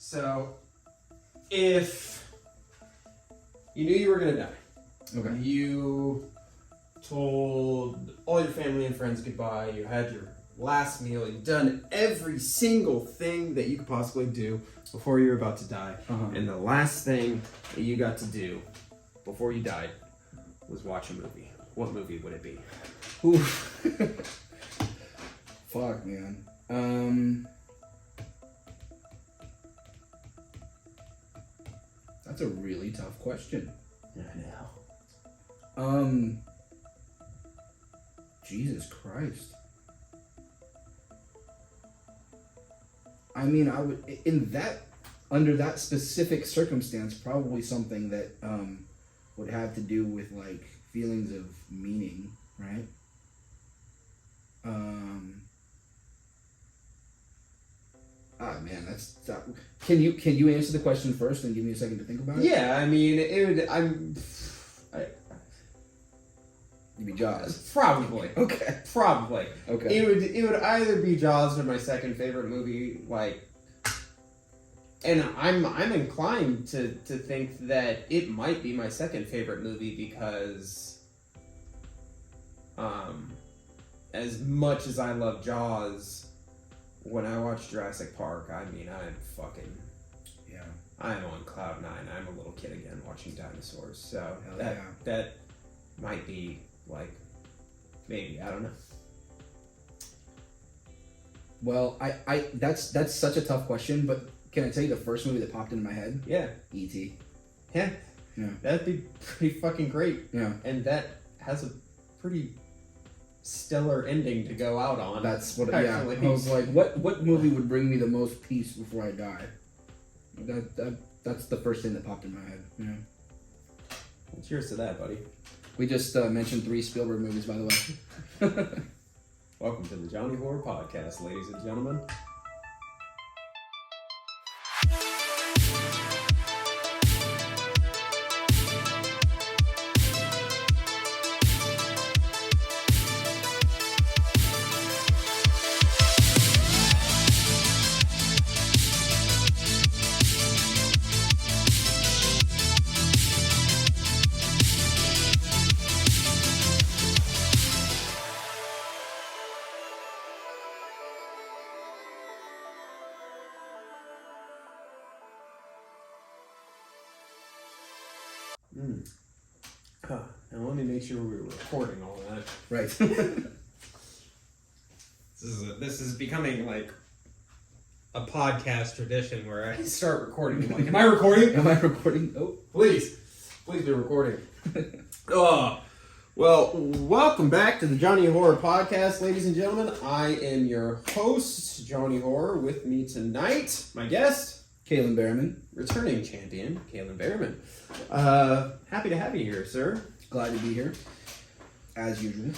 So, if you knew you were going to die, Okay. you told all your family and friends goodbye, you had your last meal, you've done every single thing that you could possibly do before you were about to die, and the last thing that you got to do before you died was watch a movie. What movie would it be? Oof. Fuck, man. That's a really tough question. I know. Jesus Christ. I mean, I would, under that specific circumstance, probably something that would have to do with like feelings of meaning, right? Man, that's tough. Can you answer the question first and give me a second to think about it? Yeah, I mean, it'd be Jaws. Probably. Okay. Probably. Okay. It would either be Jaws or my second favorite movie, like, and I'm inclined to think that it might be my second favorite movie because as much as I love Jaws, when I watch Jurassic Park, I mean, I'm on cloud nine. I'm a little kid again watching dinosaurs. So that might be like, maybe, I don't know. Well, I that's such a tough question, but can I tell you the first movie that popped into my head? Yeah. E.T. Yeah. Yeah. That'd be pretty fucking great. Yeah. And that has a pretty stellar ending to go out on. That's what. Actually. Yeah. I was like, what movie would bring me the most peace before I die? That's the first thing that popped in my head. Yeah. Well, cheers to that, buddy. We just mentioned 3 Spielberg movies, by the way. Welcome to the Jony Horror Podcast, ladies and gentlemen. Now let me make sure we're recording all that. Right. This is becoming like a podcast tradition where I start recording. I'm like, am I recording? Am I recording? Oh, please be recording. Well, welcome back to the Jony Horror Podcast, ladies and gentlemen. I am your host, Jony Horror. With me tonight, my guest, Kalen Berreman. returning champion, Kalen Berreman. Happy to have you here, sir. Glad to be here, as usual.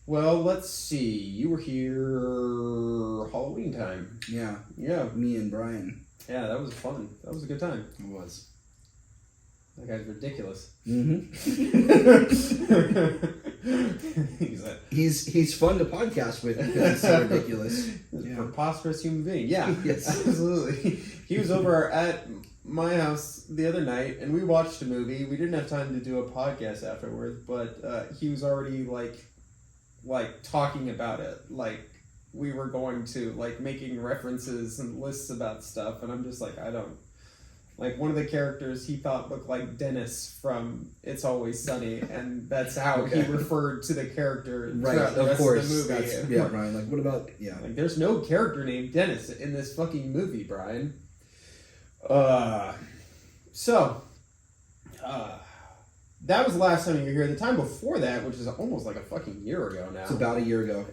Well, let's see. You were here Halloween time. Yeah. Yeah. Me and Brian. Yeah, that was fun. That was a good time. It was. That guy's ridiculous. Mm-hmm. He's fun to podcast with because he's so ridiculous. Yeah. Preposterous human being. Yeah. Yes. Absolutely. He was over at my house the other night and we watched a movie. We didn't have time to do a podcast afterwards, but he was already like talking about it. Like we were going to like making references and lists about stuff, and I'm just like, I don't. Like, one of the characters he thought looked like Dennis from It's Always Sunny, and that's how he referred to the character throughout the rest of the movie. Yeah, Brian, like, what about, yeah. Like, there's no character named Dennis in this fucking movie, Brian. That was the last time you were here. The time before that, which is almost like a fucking year ago now. It's about a year ago.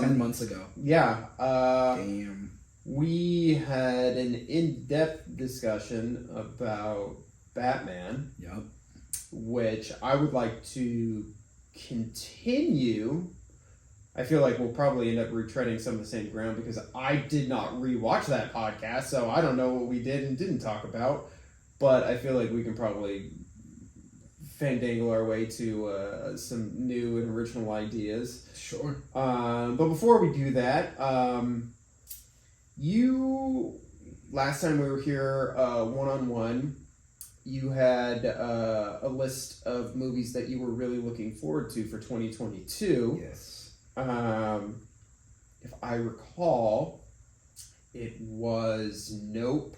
10 months ago. Yeah. Damn. We had an in-depth discussion about Batman. Yep. Which I would like to continue. I feel like we'll probably end up retreading some of the same ground because I did not rewatch that podcast, so I don't know what we did and didn't talk about. But I feel like we can probably fandangle our way to some new and original ideas. Sure. But before we do that, you last time we were here one-on-one, you had a list of movies that you were really looking forward to for 2022. Yes. If I recall, it was Nope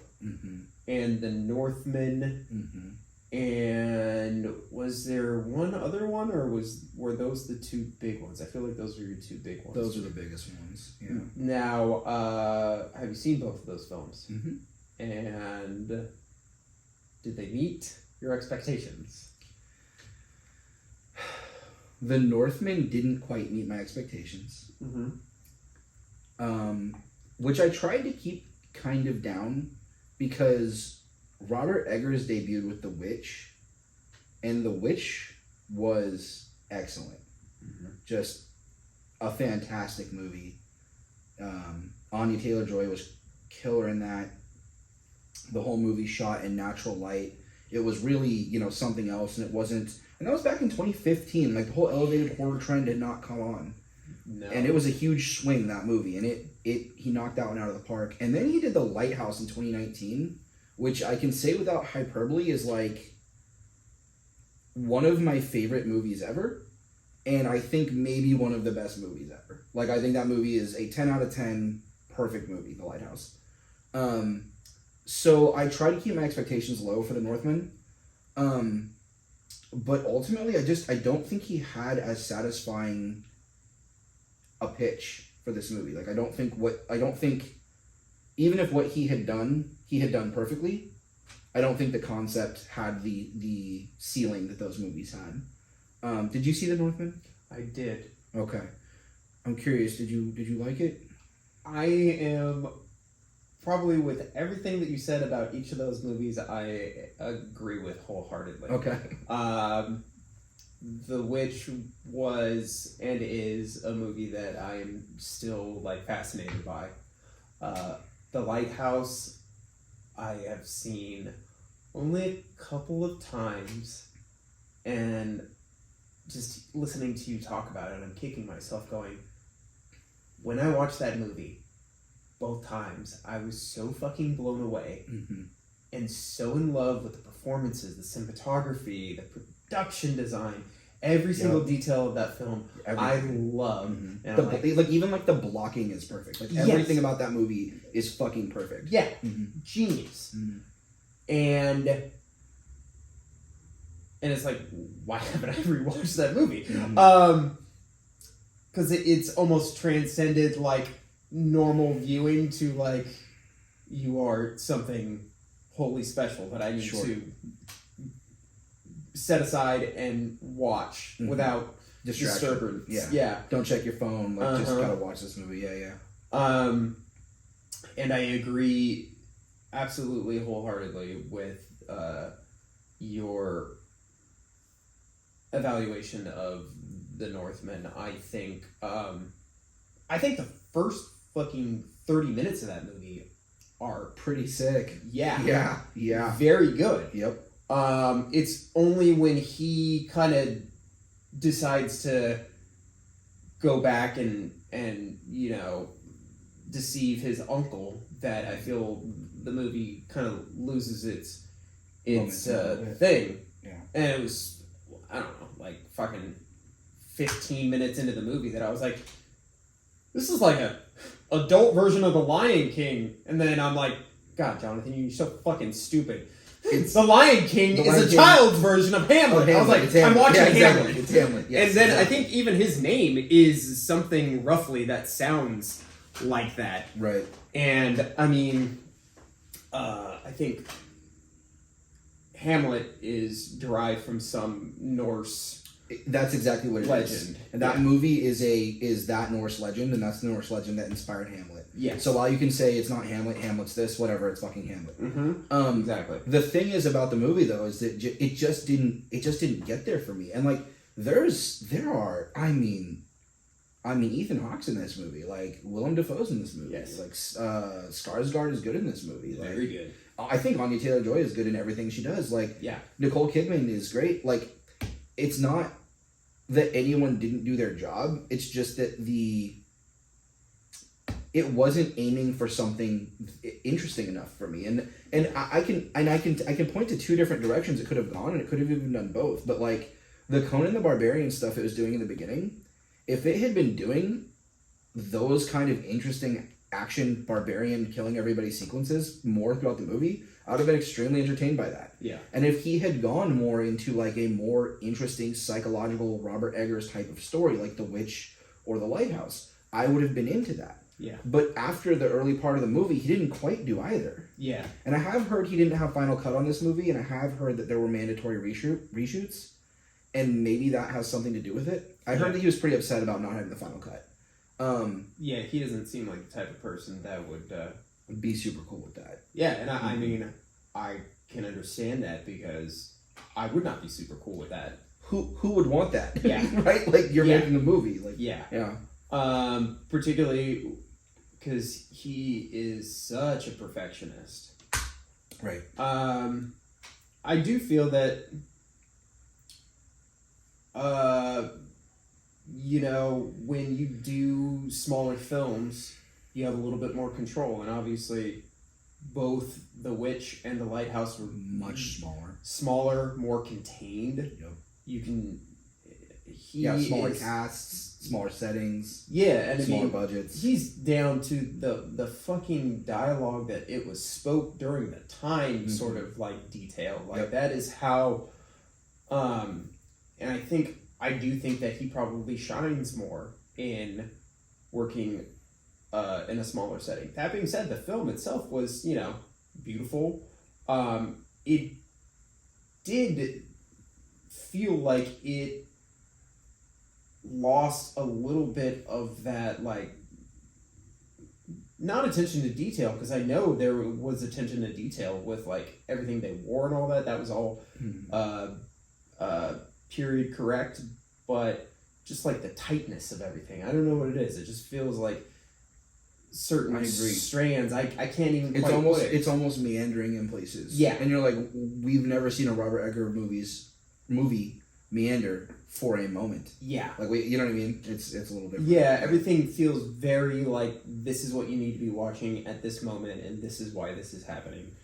and The Northman. And was there one other one, or were those the two big ones? I feel like those were your two big ones. Those are the biggest ones. Yeah. Now, have you seen both of those films? Mm-hmm. And did they meet your expectations? The Northman didn't quite meet my expectations. Which I tried to keep kind of down because Robert Eggers debuted with The Witch, and The Witch was excellent. Just a fantastic movie. Anya Taylor-Joy was killer in that. The whole movie shot in natural light. It was really, something else, and it wasn't... And that was back in 2015. Like, the whole elevated horror trend had not come on. No. And it was a huge swing, that movie, and he knocked that one out of the park. And then he did The Lighthouse in 2019, which I can say without hyperbole is like one of my favorite movies ever, and I think maybe one of the best movies ever. Like, I think that movie is a 10 out of 10 perfect movie, The Lighthouse. So I try to keep my expectations low for The Northman, but ultimately I don't think he had as satisfying a pitch for this movie. Like, I don't think even if what he had done perfectly, I don't think the concept had the ceiling that those movies had. Did you see The Northman? I did. Okay. I'm curious, did you like it? I am probably, with everything that you said about each of those movies, I agree with wholeheartedly. Okay. The Witch was and is a movie that I am still fascinated by. The Lighthouse, I have seen only a couple of times, and just listening to you talk about it, I'm kicking myself going, when I watched that movie, both times, I was so fucking blown away and so in love with the performances, the cinematography, the production design, every single detail of that film. Everything. I love. And even the blocking is perfect. Like, everything about that movie is fucking perfect. Yeah. Genius. And it's like, why haven't I rewatched that movie? Because it's almost transcended normal viewing to you are something wholly special that I need to set aside and watch without disturbance. Yeah. Don't check your phone. Just gotta watch this movie. Yeah. And I agree absolutely wholeheartedly with your evaluation of The Northman. I think the first fucking 30 minutes of that movie are pretty sick. Yeah. Yeah. Very good. Yep. It's only when he kind of decides to go back and deceive his uncle that I feel the movie kind of loses its thing. Yeah. And it was, I don't know, fucking 15 minutes into the movie that I was like, this is like a adult version of The Lion King. And then I'm like, God, Jonathan, you're so fucking stupid. It's The Lion King is a child's version of Hamlet. I was like, I'm watching Hamlet. It's Hamlet. Yes, and then I think even his name is something roughly that sounds like that. Right. And I mean, I think Hamlet is derived from some Norse. That's exactly what it legend. Is. And that movie is that Norse legend, and that's the Norse legend that inspired Hamlet. Yes. So while you can say it's not Hamlet, Hamlet's this, whatever, it's fucking Hamlet. Exactly. The thing is about the movie though is that it just didn't get there for me. And I mean Ethan Hawke's in this movie. Willem Dafoe's in this movie. Yes. Skarsgård is good in this movie. Very good. I think Anya Taylor-Joy is good in everything she does. Nicole Kidman is great. It's not that anyone didn't do their job. It's just that it wasn't aiming for something. interesting enough for me. And I can point to two different directions it could have gone, and it could have even done both. But like the Conan the Barbarian stuff it was doing in the beginning, if it had been doing those kind of interesting action barbarian killing everybody sequences more throughout the movie, I would have been extremely entertained by that. Yeah. And if he had gone more into like a more interesting psychological Robert Eggers type of story, like The Witch or The Lighthouse, I would have been into that. Yeah. But after the early part of the movie, he didn't quite do either. Yeah. And I have heard he didn't have final cut on this movie, and I have heard that there were mandatory reshoots, and maybe that has something to do with it. I heard that he was pretty upset about not having the final cut. Yeah, he doesn't seem like the type of person that would be super cool with that. Yeah, and I mean, I can understand that because I would not be super cool with that. Who would want that? Yeah. Right? Like, you're making a movie. Like, yeah. Yeah. Particularly because he is such a perfectionist. Right. I do feel that, you know, when you do smaller films, you have a little bit more control. And obviously, both The Witch and The Lighthouse were much smaller, more contained. Yep. You can... smaller casts, smaller settings. Yeah, and smaller budgets. He's down to the fucking dialogue that it was spoke during the time sort of like detail. Like that is how and I do think that he probably shines more in working in a smaller setting. That being said, the film itself was, you know, beautiful. It did feel like it lost a little bit of that, like, not attention to detail, because I know there was attention to detail with like everything they wore and all that. That was all period correct, but just like the tightness of everything. I don't know what it is. It just feels like certain strands. I can't even. It's almost meandering in places. Yeah, and you're like, we've never seen a Robert Eggers movie meander for a moment. Yeah, like you know what I mean. It's a little different. Yeah, everything feels very like this is what you need to be watching at this moment, and this is why this is happening.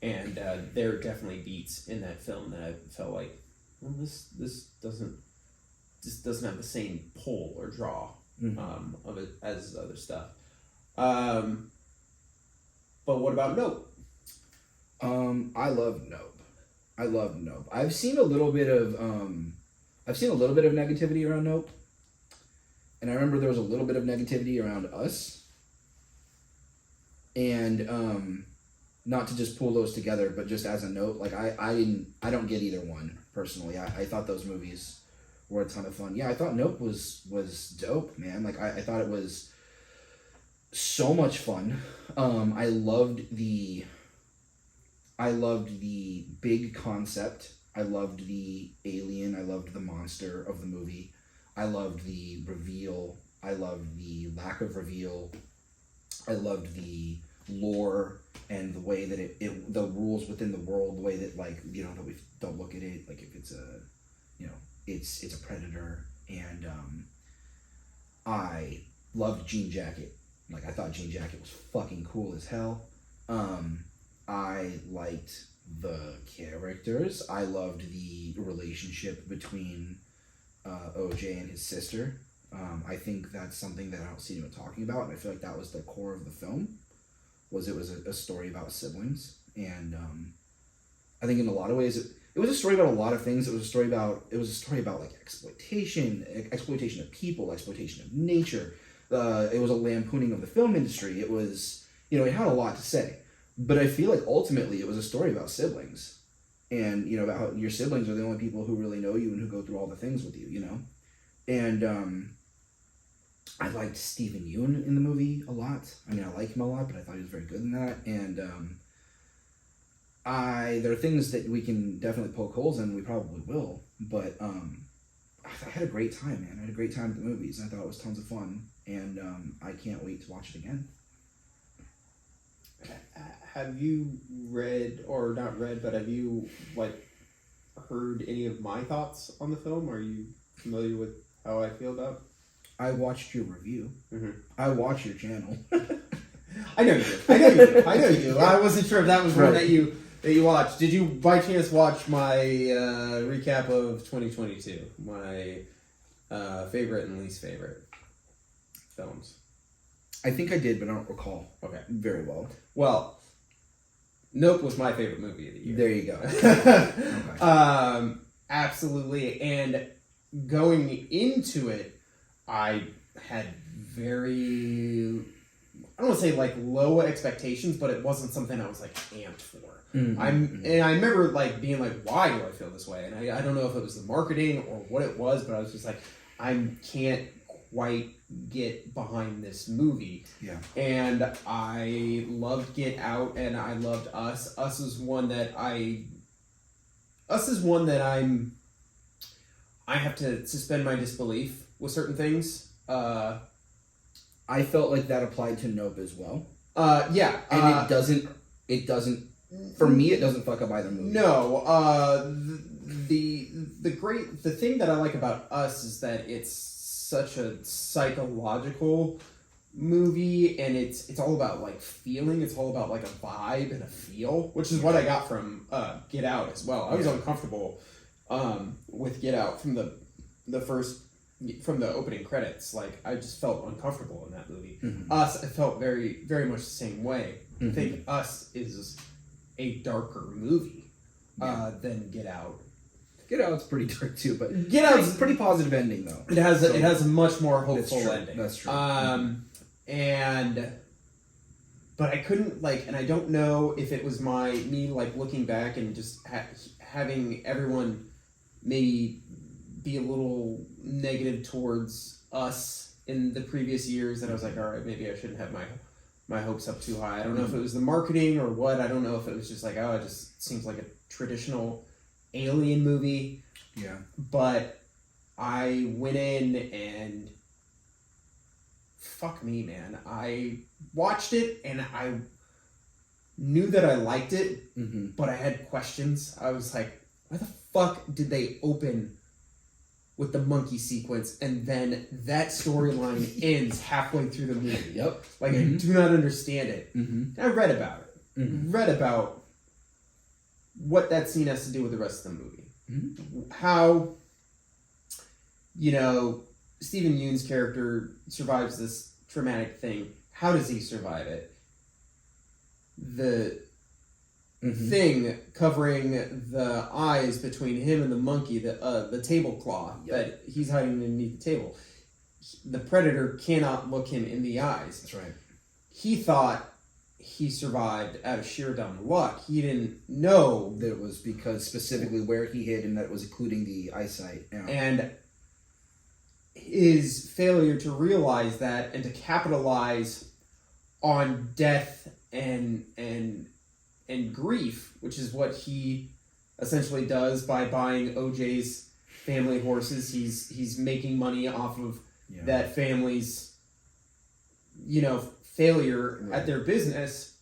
And there are definitely beats in that film that I felt like, well, this doesn't have the same pull or draw of it as other stuff. But what about Nope? I love Nope. I've seen a little bit of negativity around Nope, and I remember there was a little bit of negativity around Us. And not to just pull those together, but just as a note, like I don't get either one personally. I thought those movies were a ton of fun. Yeah, I thought Nope was dope, man. Like I thought it was so much fun. I loved the big concept. I loved the alien. I loved the monster of the movie. I loved the reveal. I loved the lack of reveal. I loved the lore and the way that the rules within the world, the way that, like, you know, that we don't look at it like if it's a, you know, it's a predator. And I loved Jean Jacket. Like, I thought Jean Jacket was fucking cool as hell. I liked the characters. I loved the relationship between OJ and his sister. I think that's something that I don't see anyone talking about, and I feel like that was the core of the film. It was a story about siblings, and I think in a lot of ways it was a story about a lot of things. It was a story about like exploitation of people, exploitation of nature. It was a lampooning of the film industry. It was, you know, it had a lot to say. But I feel like ultimately it was a story about siblings. And, you know, about how your siblings are the only people who really know you and who go through all the things with you, you know? And I liked Stephen Yeun in the movie a lot. I mean, I like him a lot, but I thought he was very good in that. And there are things that we can definitely poke holes in, we probably will. But I had a great time, man. I had a great time at the movies. I thought it was tons of fun. And I can't wait to watch it again. Have you read, or not read, but have you, like, heard any of my thoughts on the film? Are you familiar with how I feel about it? I watched your review. Mm-hmm. I watch your channel. I know you do. I know you do. I know you do. I wasn't sure if that was one Right. that you watched. Did you by chance watch my recap of 2022? My favorite and least favorite films. I think I did, but I don't recall. Okay. Very well. Well, Nope was my favorite movie of the year. There you go. Okay. Absolutely. And going into it, I had very, I don't want to say like low expectations, but it wasn't something I was like amped for. Mm-hmm. And I remember like being like, why do I feel this way? And I don't know if it was the marketing or what it was, but I was just like, I can't quite get behind this movie. Yeah. And I loved Get Out and I loved Us. Us is one that I have to suspend my disbelief with certain things. I felt like that applied to Nope as well. Yeah. And it doesn't, for me, it doesn't fuck up either movie. No. The thing that I like about Us is that it's such a psychological movie, and it's all about like feeling. It's all about like a vibe and a feel, which is what I got from Get Out as well. I was uncomfortable with Get Out from the opening credits. Like I just felt uncomfortable in that movie. Mm-hmm. Us, I felt very very much the same way. Mm-hmm. I think Us is a darker movie than Get Out. Get Out's pretty dark too, but Get Out's pretty positive ending though. It has a much more hopeful ending. That's true. But I couldn't like, and I don't know if it was me like looking back and just having everyone maybe be a little negative towards Us in the previous years, that I was like, all right, maybe I shouldn't have my hopes up too high. I don't know if it was the marketing or what. I don't know if it was just like, oh, it just seems like a traditional alien movie. Yeah. But I went in and fuck me, man. I watched it and I knew that I liked it, Mm-hmm. but I had questions. I was like, why the fuck did they open with the monkey sequence and then that storyline ends halfway through the movie? Yep. Like, I do not understand it. Mm-hmm. And I read about it. Mm-hmm. Read about what that scene has to do with the rest of the movie. Mm-hmm. How, Stephen Yeun's character survives this traumatic thing. How does he survive it? The thing covering the eyes between him and the monkey, the tablecloth that he's hiding underneath the table. The predator cannot look him in the eyes. That's right. He thought he survived out of sheer dumb luck. He didn't know that it was because specifically where he hid and that it was occluding the eyesight. Yeah. And his failure to realize that and to capitalize on death and grief, which is what he essentially does by buying OJ's family horses. He's making money off of that family's failure at their business,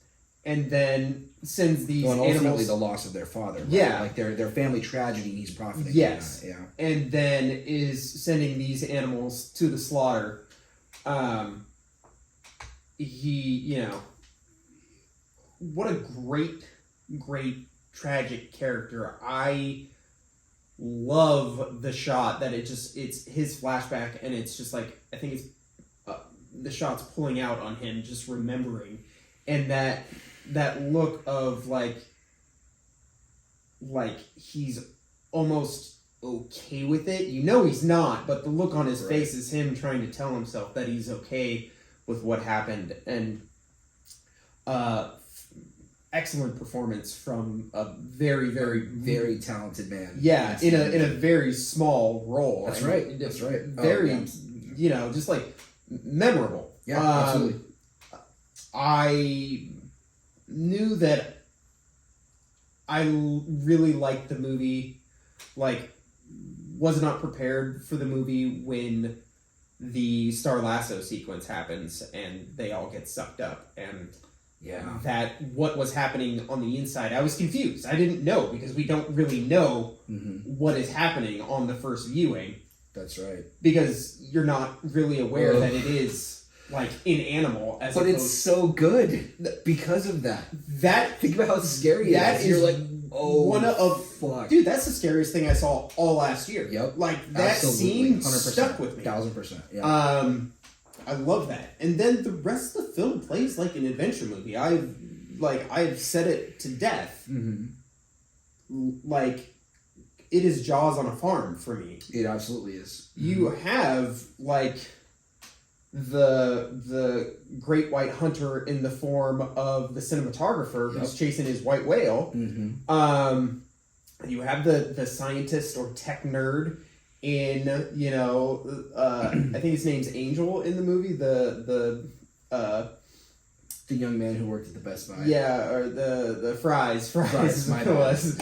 and then sends these ultimately animals, the loss of their father. Right? Yeah. Like their family tragedy, he's profiting. Yes. Yeah. And then is sending these animals to the slaughter. What a great tragic character. I love the shot that it's his flashback, and it's just like, I think it's the shot's pulling out on him, just remembering, and that look of like he's almost okay with it. He's not, but the look on his face is him trying to tell himself that he's okay with what happened. And excellent performance from a very, very, very talented man. Yeah, in a very small role. That's right. That's right. Very, just like memorable. Yeah, absolutely. I knew that I really liked the movie. Like, was not prepared for the movie when the Star Lasso sequence happens and they all get sucked up, and that what was happening on the inside, I was confused. I didn't know, because we don't really know what is happening on the first viewing. That's right. Because you're not really aware that it is like inanimal as but opposed it's so good because of that. That Think about how scary that it is. is You're like, oh, one of fuck. dude, that's the scariest thing I saw all last year. Yep. Like that Absolutely. scene stuck with me. 1000%. Yeah. I love that. And then the rest of the film plays like an adventure movie. I've said it to death. Like, it is Jaws on a farm for me. It absolutely is. You have like the great white hunter in the form of the cinematographer who's chasing his white whale. You have the scientist or tech nerd in, I think his name's Angel in the movie. The young man who worked at the Best Buy. Yeah, or the fries. My it was.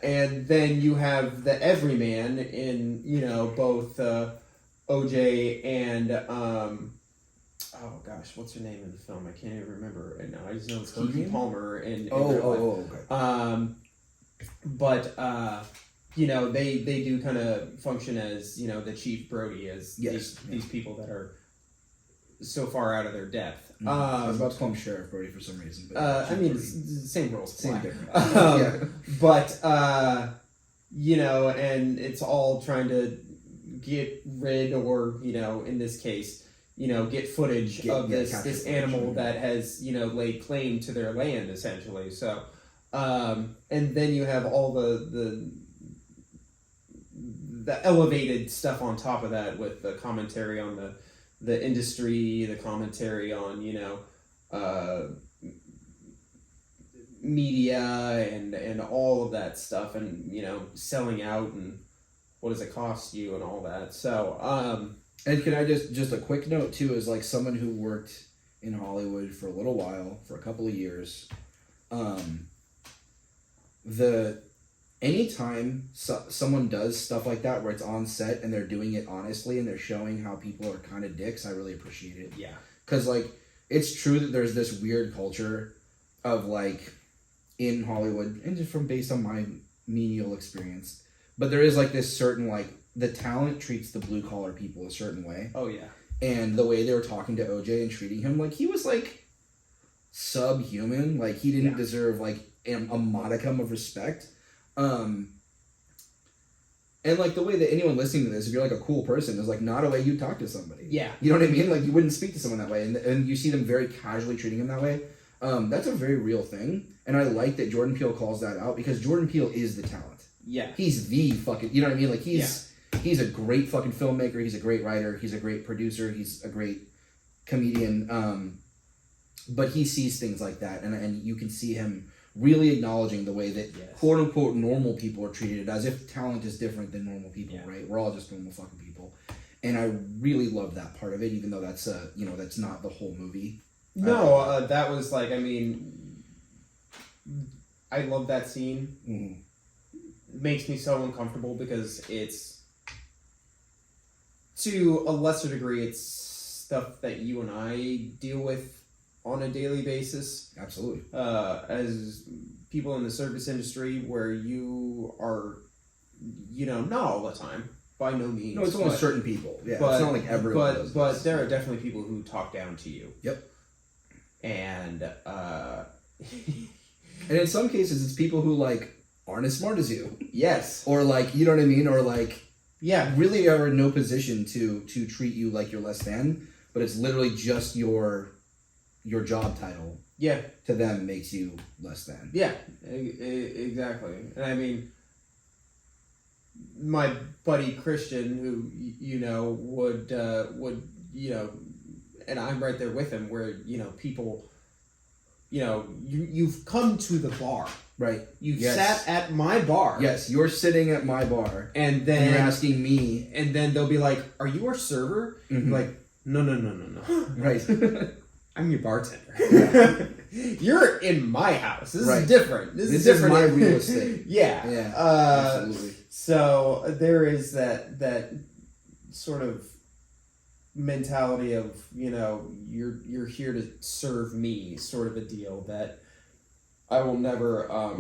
And then you have the everyman in, both OJ and oh gosh, what's her name in the film? I can't even remember right now. I just know it's Kiki Palmer and okay. But they do kind of function as, the Chief Brody, as these people that are so far out of their depth. I was about to call him Sheriff Brody for some reason. But it's the same roles. Same difference. But, and it's all trying to get rid or, in this case, get footage of this animal that has, laid claim to their land, essentially. So, and then you have all the elevated stuff on top of that with the commentary on the industry, the commentary on, media and all of that stuff, and, selling out and what does it cost you and all that. So, and can I just a quick note too, is like someone who worked in Hollywood for a little while, for a couple of years, anytime someone does stuff like that where it's on set and they're doing it honestly and they're showing how people are kind of dicks, I really appreciate it. Yeah. Because, like, it's true that there's this weird culture of, like, in Hollywood, and just based on my menial experience, but there is, like, this certain, like, the talent treats the blue-collar people a certain way. Oh, yeah. And the way they were talking to OJ and treating him, like, he was, like, subhuman. Like, he didn't deserve, like, a modicum of respect. And, like, the way that anyone listening to this, if you're, like, a cool person, is, like, not a way you talk to somebody. Yeah. You know what I mean? Like, you wouldn't speak to someone that way. And you see them very casually treating him that way. That's a very real thing. And I like that Jordan Peele calls that out, because Jordan Peele is the talent. Yeah. He's the fucking... You know what I mean? Like, he's a great fucking filmmaker. He's a great writer. He's a great producer. He's a great comedian. But he sees things like that. And you can see him really acknowledging the way that quote-unquote normal people are treated, as if talent is different than normal people, right? We're all just normal fucking people. And I really love that part of it, even though that's, that's not the whole movie. No, that was like, I mean, I love that scene. Mm-hmm. It makes me so uncomfortable because it's, to a lesser degree, it's stuff that you and I deal with on a daily basis. Absolutely. As people in the service industry, where you are, not all the time, by no means. No, it's only certain people. Yeah, it's not like everyone does But this. there are definitely people who talk down to you. Yep. And, and in some cases, it's people who, like, aren't as smart as you. Yes. Or, like, you know what I mean? Or, like, yeah, really are in no position to treat you like you're less than, but it's literally just your job title. Yeah. To them makes you less than. Yeah, exactly. And I mean, my buddy Christian, who, would, and I'm right there with him, where, people, you've come to the bar. Right. You've sat at my bar. Yes, you're sitting at my bar. And then... And you're asking me. And then they'll be like, are you our server? Mm-hmm. Like, no. Right. I'm your bartender. Yeah. You're in my house. This is different. This is different. My real estate. Yeah. Yeah. Absolutely. So there is that sort of mentality of, you're here to serve me, sort of a deal that I will never. I'm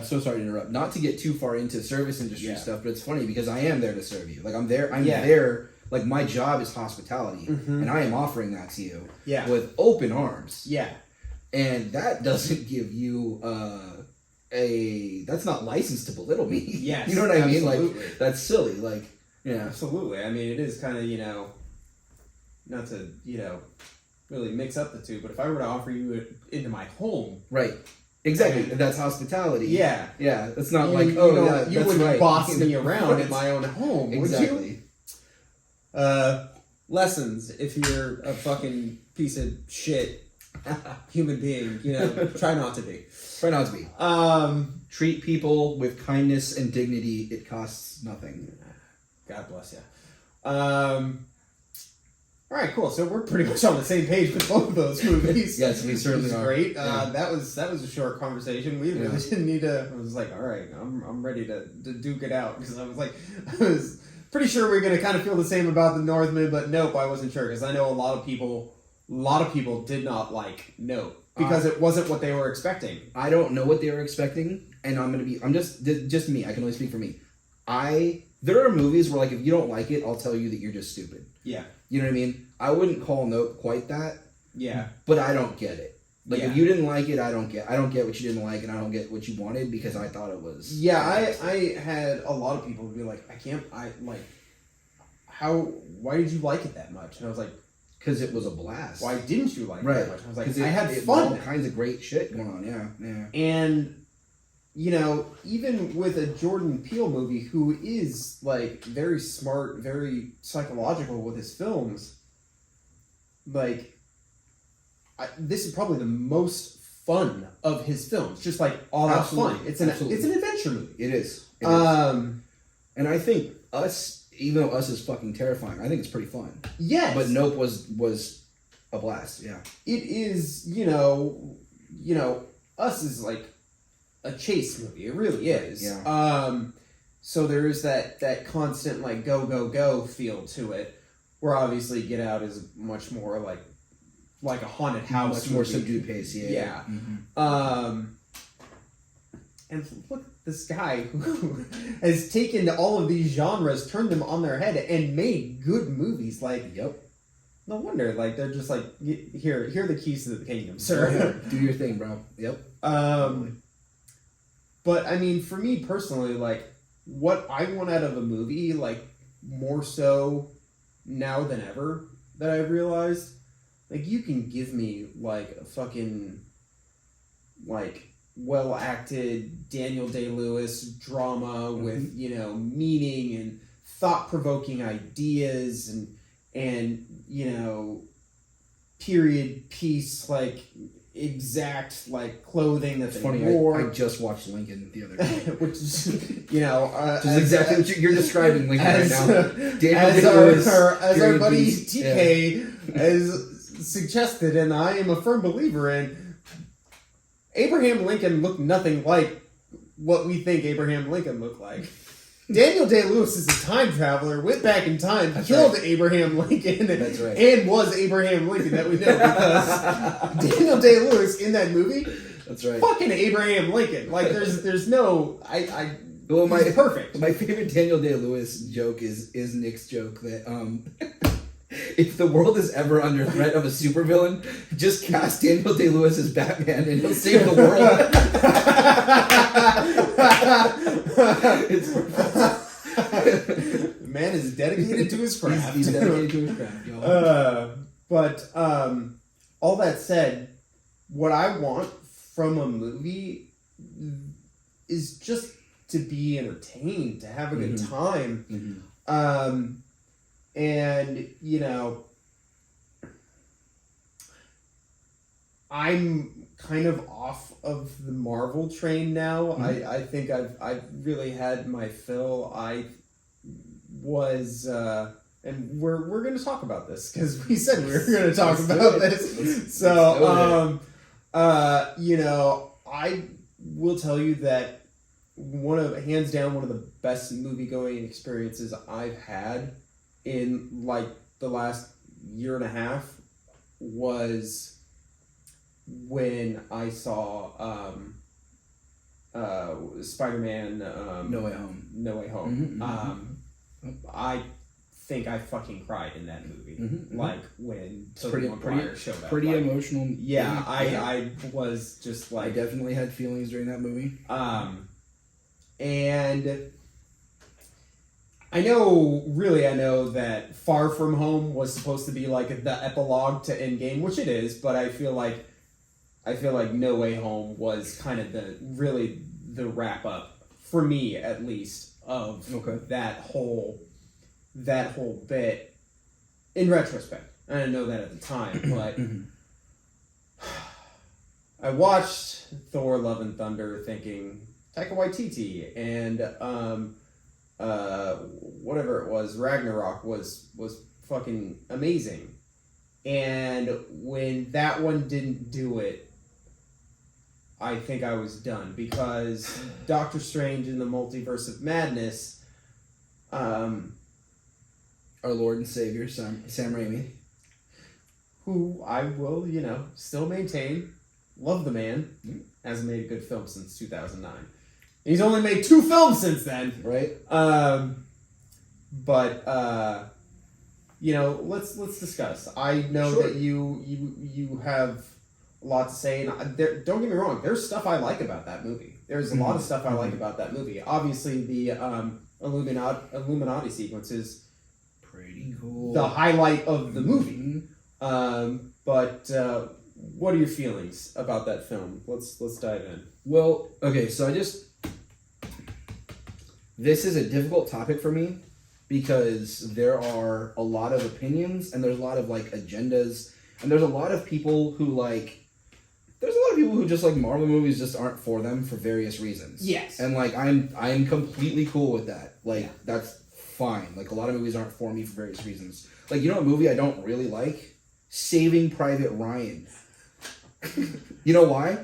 so sorry to interrupt. Not to get too far into service industry stuff, but it's funny because I am there to serve you. Like I'm there Like, my job is hospitality, and I am offering that to you with open arms. Yeah. And that doesn't give you that's not licensed to belittle me. Yes. You know what I mean? Like, that's silly. Like, yeah. Absolutely. I mean, it is kind of, not to, really mix up the two, but if I were to offer you it into my home. Right. Exactly. That's hospitality. Yeah. Yeah. It's not you wouldn't right. boss me around in my own home, exactly. Would you? Lessons, if you're a fucking piece of shit human being, try not to be. Try not to be. Treat people with kindness and dignity. It costs nothing. God bless you. All right, cool. So we're pretty much on the same page with both of those movies. Yes, we certainly are. Great. That was a short conversation. We really didn't need to. I was like, all right, I'm ready to duke it out, because I was pretty sure we were gonna kind of feel the same about The Northman, but nope, I wasn't sure, because I know a lot of people did not like Nope, because it wasn't what they were expecting. I don't know what they were expecting, and I'm just me. I can only speak for me. There are movies where, like, if you don't like it, I'll tell you that you're just stupid. Yeah. You know what I mean? I wouldn't call Nope quite that. Yeah. But I don't get it. Like, if you didn't like it, I don't get what you didn't like, and I don't get what you wanted, because I thought it was... Yeah, I had a lot of people be like, why did you like it that much? And I was like... Because it was a blast. Why didn't you like it that much? I was like, I had fun. All kinds of great shit going on, yeah. And... even with a Jordan Peele movie, who is, like, very smart, very psychological with his films, like, this is probably the most fun of his films. Just, like, all out fun. It's an adventure movie. It is. And I think even though Us is fucking terrifying, I think it's pretty fun. Yes. But Nope was a blast, yeah. It is, Us is, like, a chase movie. It really is. Yeah. So there is that constant, like, go feel to it, where obviously Get Out is much more like a haunted house, much more subdued pace. Yeah. Mm-hmm. And look, this guy who has taken all of these genres, turned them on their head, and made good movies. Like, yep. No wonder, like, they're just like, here are the keys to the kingdom, sir. Do your thing, bro. Yep. But, I mean, for me personally, like, what I want out of a movie, like, more so now than ever that I've realized, like, you can give me, like, a fucking, like, well-acted Daniel Day-Lewis drama with, meaning and thought-provoking ideas and period piece, like, exact, like, clothing that they wore. I just watched Lincoln the other day. Which is, which is exactly what you're describing Lincoln right now. As our buddy TK has suggested, and I am a firm believer in, Abraham Lincoln looked nothing like what we think Abraham Lincoln looked like. Daniel Day-Lewis is a time traveler, went back in time, killed Abraham Lincoln, That's right. and was Abraham Lincoln that we know, because Daniel Day-Lewis in that movie, that's right, fucking Abraham Lincoln. Like, there's no, he's perfect. My favorite Daniel Day-Lewis joke is Nick's joke that if the world is ever under threat of a supervillain, just cast Daniel Day-Lewis as Batman and he'll save the world. It's perfect. The man is dedicated to his craft. He's dedicated to his craft, y'all. But all that said, what I want from a movie is just to be entertained, to have a good time. Mm-hmm. And, I'm kind of off of the Marvel train now. Mm-hmm. I think I've really had my fill. I was, and we're going to talk about this, because we said we were going to talk about this. So, I will tell you that hands down, one of the best movie-going experiences I've had in, like, the last year and a half was when I saw Spider-Man No Way Home. No Way Home. Mm-hmm. I think I fucking cried in that movie. Mm-hmm. Like when Tobey Maguire showed up. Pretty like, emotional. Yeah, I was just like... I definitely had feelings during that movie. And I know that Far From Home was supposed to be like the epilogue to Endgame, which it is, but I feel like No Way Home was kind of the wrap up, for me at least, of that whole bit. In retrospect, I didn't know that at the time, but I watched Thor: Love and Thunder thinking Taika Waititi and whatever it was, Ragnarok was fucking amazing. And when that one didn't do it, I think I was done, because Doctor Strange in the Multiverse of Madness, our Lord and Savior, Sam Raimi, who I will, still maintain, love the man, hasn't made a good film since 2009. He's only made 2 films since then. Right. Let's discuss. I know that you have a lot to say, and don't get me wrong, there's stuff I like about that movie. There's a lot of stuff I like about that movie. Obviously, the Illuminati sequence is pretty cool. The highlight of the movie. But what are your feelings about that film? Let's dive in. Well, okay, so this is a difficult topic for me, because there are a lot of opinions, and there's a lot of agendas, and there's a lot of people who just Marvel movies just aren't for them for various reasons. Yes. And I'm completely cool with that. That's fine. A lot of movies aren't for me for various reasons. A movie I don't really like? Saving Private Ryan. You know why?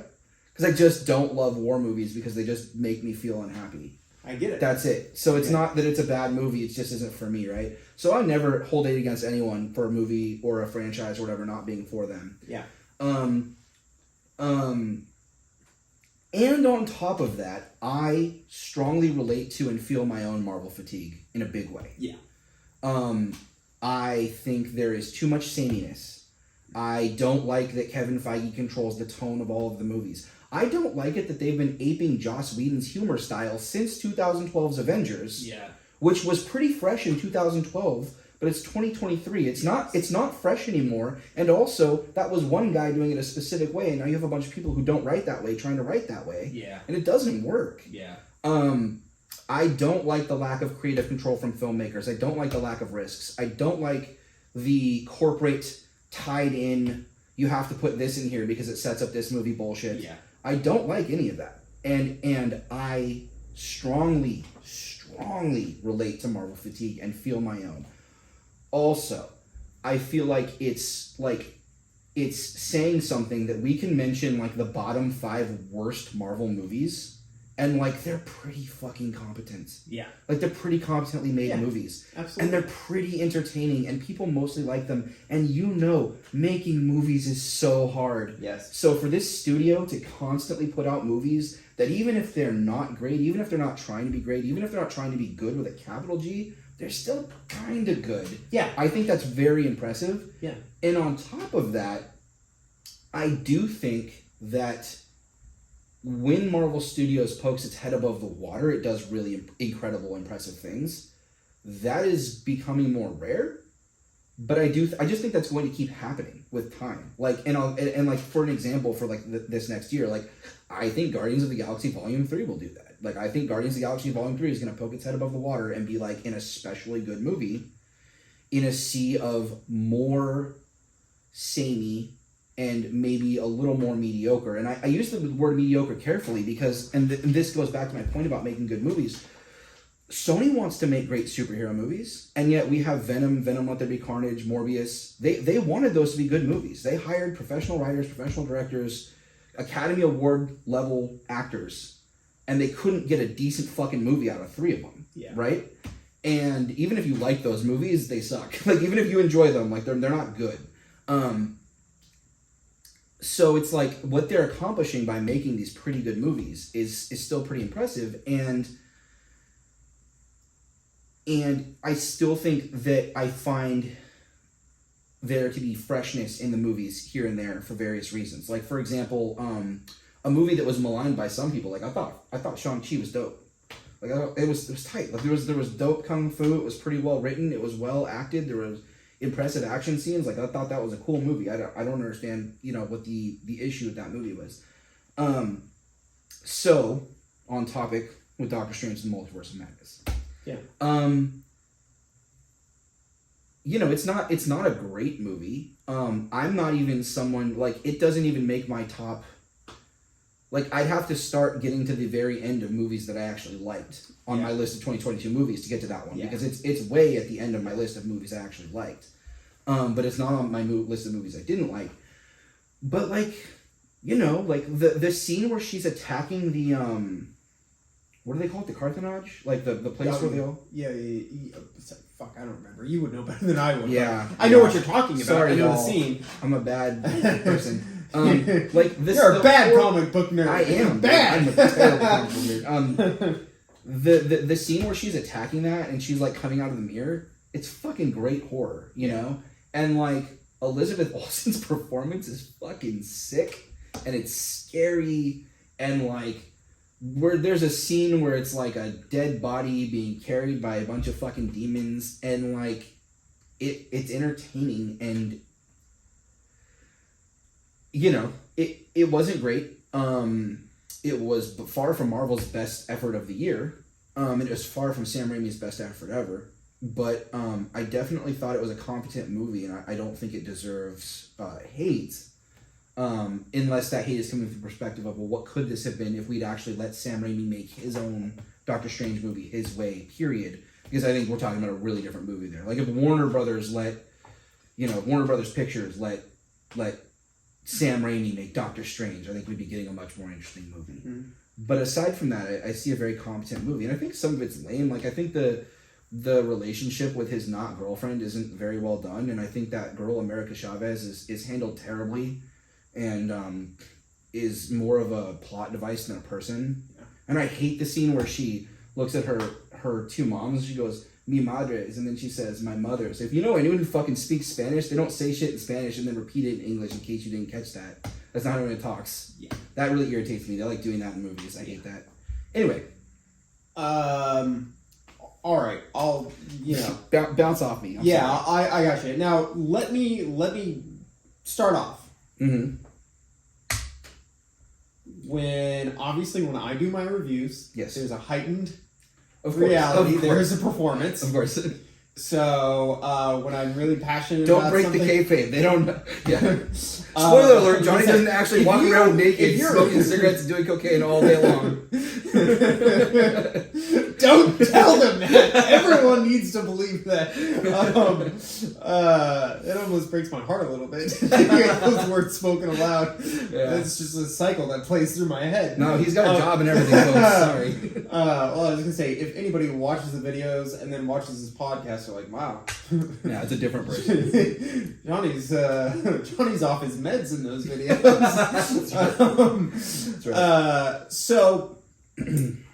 Because I just don't love war movies, because they just make me feel unhappy. I get it. That's it. So it's not that it's a bad movie, it just isn't for me, right? So I never hold it against anyone for a movie or a franchise or whatever not being for them. Yeah. And on top of that, I strongly relate to and feel my own Marvel fatigue in a big way. Yeah. I think there is too much sameness. I don't like that Kevin Feige controls the tone of all of the movies. I don't like it that they've been aping Joss Whedon's humor style since 2012's Avengers. Yeah. Which was pretty fresh in 2012, but it's 2023. It's not fresh anymore. And also, that was one guy doing it a specific way, and now you have a bunch of people who don't write that way trying to write that way. Yeah. And it doesn't work. Yeah. I don't like the lack of creative control from filmmakers. I don't like the lack of risks. I don't like the corporate tied in, you have to put this in here because it sets up this movie bullshit. Yeah. I don't like any of that. And I strongly relate to Marvel fatigue and feel my own. Also, I feel like it's saying something that we can mention the bottom 5 worst Marvel movies, and they're pretty fucking competent. Yeah. They're pretty competently made movies. Absolutely. And they're pretty entertaining, and people mostly like them. And making movies is so hard. Yes. So for this studio to constantly put out movies that, even if they're not great, even if they're not trying to be great, even if they're not trying to be good with a capital G, they're still kind of good. Yeah. I think that's very impressive. Yeah. And on top of that, I do think that when Marvel Studios pokes its head above the water, it does really incredible, impressive things. That is becoming more rare, but I just think that's going to keep happening with time. For an example, for this next year, I think Guardians of the Galaxy Volume 3 will do that. I think Guardians of the Galaxy Volume 3 is going to poke its head above the water and be an especially good movie in a sea of more samey and maybe a little more mediocre. And I use the word mediocre carefully because, this goes back to my point about making good movies, Sony wants to make great superhero movies, and yet we have Venom, Let There Be Carnage, Morbius. They wanted those to be good movies. They hired professional writers, professional directors, Academy Award level actors, and they couldn't get a decent fucking movie out of 3 of them. Yeah. Right? And even if you like those movies, they suck. Even if you enjoy them, they're not good. So it's what they're accomplishing by making these pretty good movies is still pretty impressive. And And I still think that I find there to be freshness in the movies here and there for various reasons. Like, for example, a movie that was maligned by some people, like I thought Shang-Chi was dope. Like it was tight. Like there was dope kung fu. It was pretty well written. It was well acted. There was impressive action scenes. Like I thought that was a cool movie. I don't understand, what the issue with that movie was. So on topic with Doctor Strange and the Multiverse of Madness. Yeah. It's not a great movie. I'm not even someone, like, it doesn't even make my top. Like, I'd have to start getting to the very end of movies that I actually liked on my list of 2022 movies to get to that one. Yeah. Because it's way at the end of my list of movies I actually liked. But it's not on my list of movies I didn't like. But, like, the scene where she's attacking the, what do they call it? The Carthage? Like, the place where they all... Yeah. Fuck, I don't remember. You would know better than I would. Yeah. I know what you're talking about. Sorry, I know y'all. the scene. I'm a bad person. Like this, you're a bad comic book nerd. I am bad. I'm a terrible comic book nerd. The scene where she's attacking that and she's like coming out of the mirror, it's fucking great horror, you know. And like Elizabeth Olsen's performance is fucking sick, and it's scary, and like where there's a scene where it's like a dead body being carried by a bunch of fucking demons, and like it's entertaining, and it wasn't great. It was far from Marvel's best effort of the year. It was far from Sam Raimi's best effort ever. But I definitely thought it was a competent movie, and I don't think it deserves hate. Unless that hate is coming from the perspective of, well, what could this have been if we'd actually let Sam Raimi make his own Doctor Strange movie his way, period. Because I think we're talking about a really different movie there. Like if Warner Brothers Pictures let Sam Raimi make Doctor Strange, I think we'd be getting a much more interesting movie. Mm-hmm. But aside from that, I see a very competent movie. And I think some of it's lame. Like I think the relationship with his not girlfriend isn't very well done. And I think that girl, America Chavez, is handled terribly. And is more of a plot device than a person. Yeah. And I hate the scene where she looks at her two moms and she goes, mi madres, and then she says, my mother's. If anyone who fucking speaks Spanish, they don't say shit in Spanish and then repeat it in English in case you didn't catch that. That's not how it talks. Yeah. That really irritates me. They like doing that in movies. I hate that. Anyway. Alright, I'll, bounce off me. I'm sorry. I got you. Now, let me start off. Mm-hmm. When I do my reviews, yes, there's a heightened reality. There's a performance. Of course. So, when I'm really passionate don't about break something... the kayfabe. They don't... Yeah. Spoiler alert, Jony doesn't actually walk around naked, smoking cigarettes and doing cocaine all day long. Don't tell them that. Everyone needs to believe that. It almost breaks my heart a little bit to get those words spoken aloud. Yeah. It's just a cycle that plays through my head. No, he's got a job and everything. Sorry. Well, I was going to say, if anybody watches the videos and then watches this podcast, they're like, wow. Yeah, it's a different person. Johnny's off his meds in those videos. That's right. So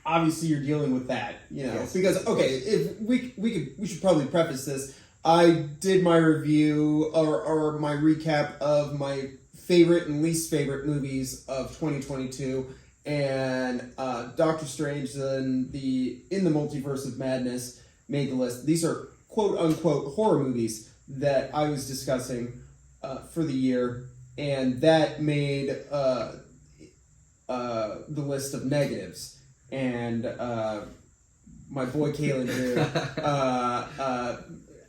obviously you're dealing with that, yes. Because if we should probably preface this. I did my review or my recap of my favorite and least favorite movies of 2022, and Doctor Strange and in the Multiverse of Madness made the list. These are quote unquote horror movies that I was discussing for the year, and that made the list of negatives. And my boy Kalen here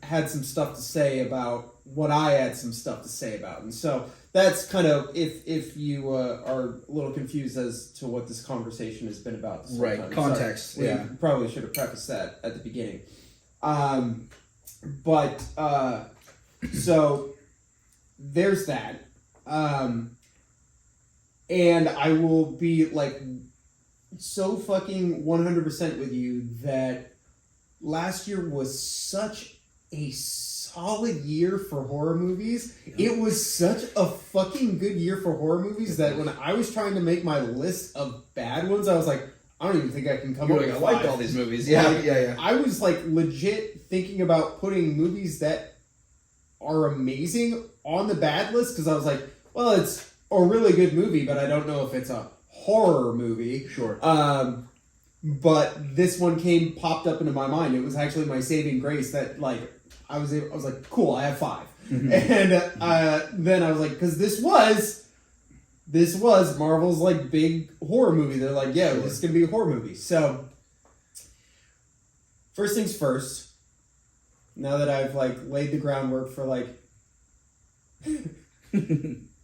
had some stuff to say about what I had some stuff to say about. And so that's kind of, if you are a little confused as to what this conversation has been about. Right, time. Context. Sorry. Yeah. We probably should have prefaced that at the beginning. So there's that. And I will be like so fucking 100% with you that last year was such a solid year for horror movies. Yeah. It was such a fucking good year for horror movies that when I was trying to make my list of bad ones, I was like, I don't even think I can come You're up like, with I liked 5. all these movies. Yeah, Like, yeah. I was like legit thinking about putting movies that are amazing on the bad list because I was like, well, it's a really good movie, but I don't know if it's a horror movie. Sure. But this one popped up into my mind. It was actually my saving grace that like I was like, cool, I have 5. Mm-hmm. And then I was like, because this was Marvel's like big horror movie. They're like, yeah, Sure. this is gonna be a horror movie. So first things first. Now that I've like laid the groundwork for like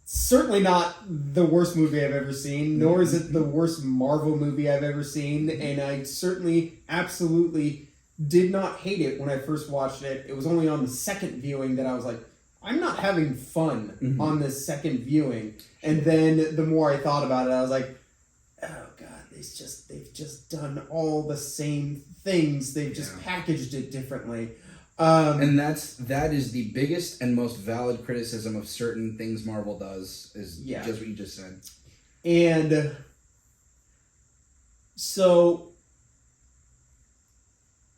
certainly not the worst movie I've ever seen, nor is it the worst Marvel movie I've ever seen, and I certainly absolutely did not hate it when I first watched it. It was only on the second viewing that I was like, I'm not having fun on this second viewing. And then the more I thought about it, I was like, oh god, they've just done all the same things. They've just packaged it differently. And that is the biggest and most valid criticism of certain things Marvel does, is just what you just said. And so,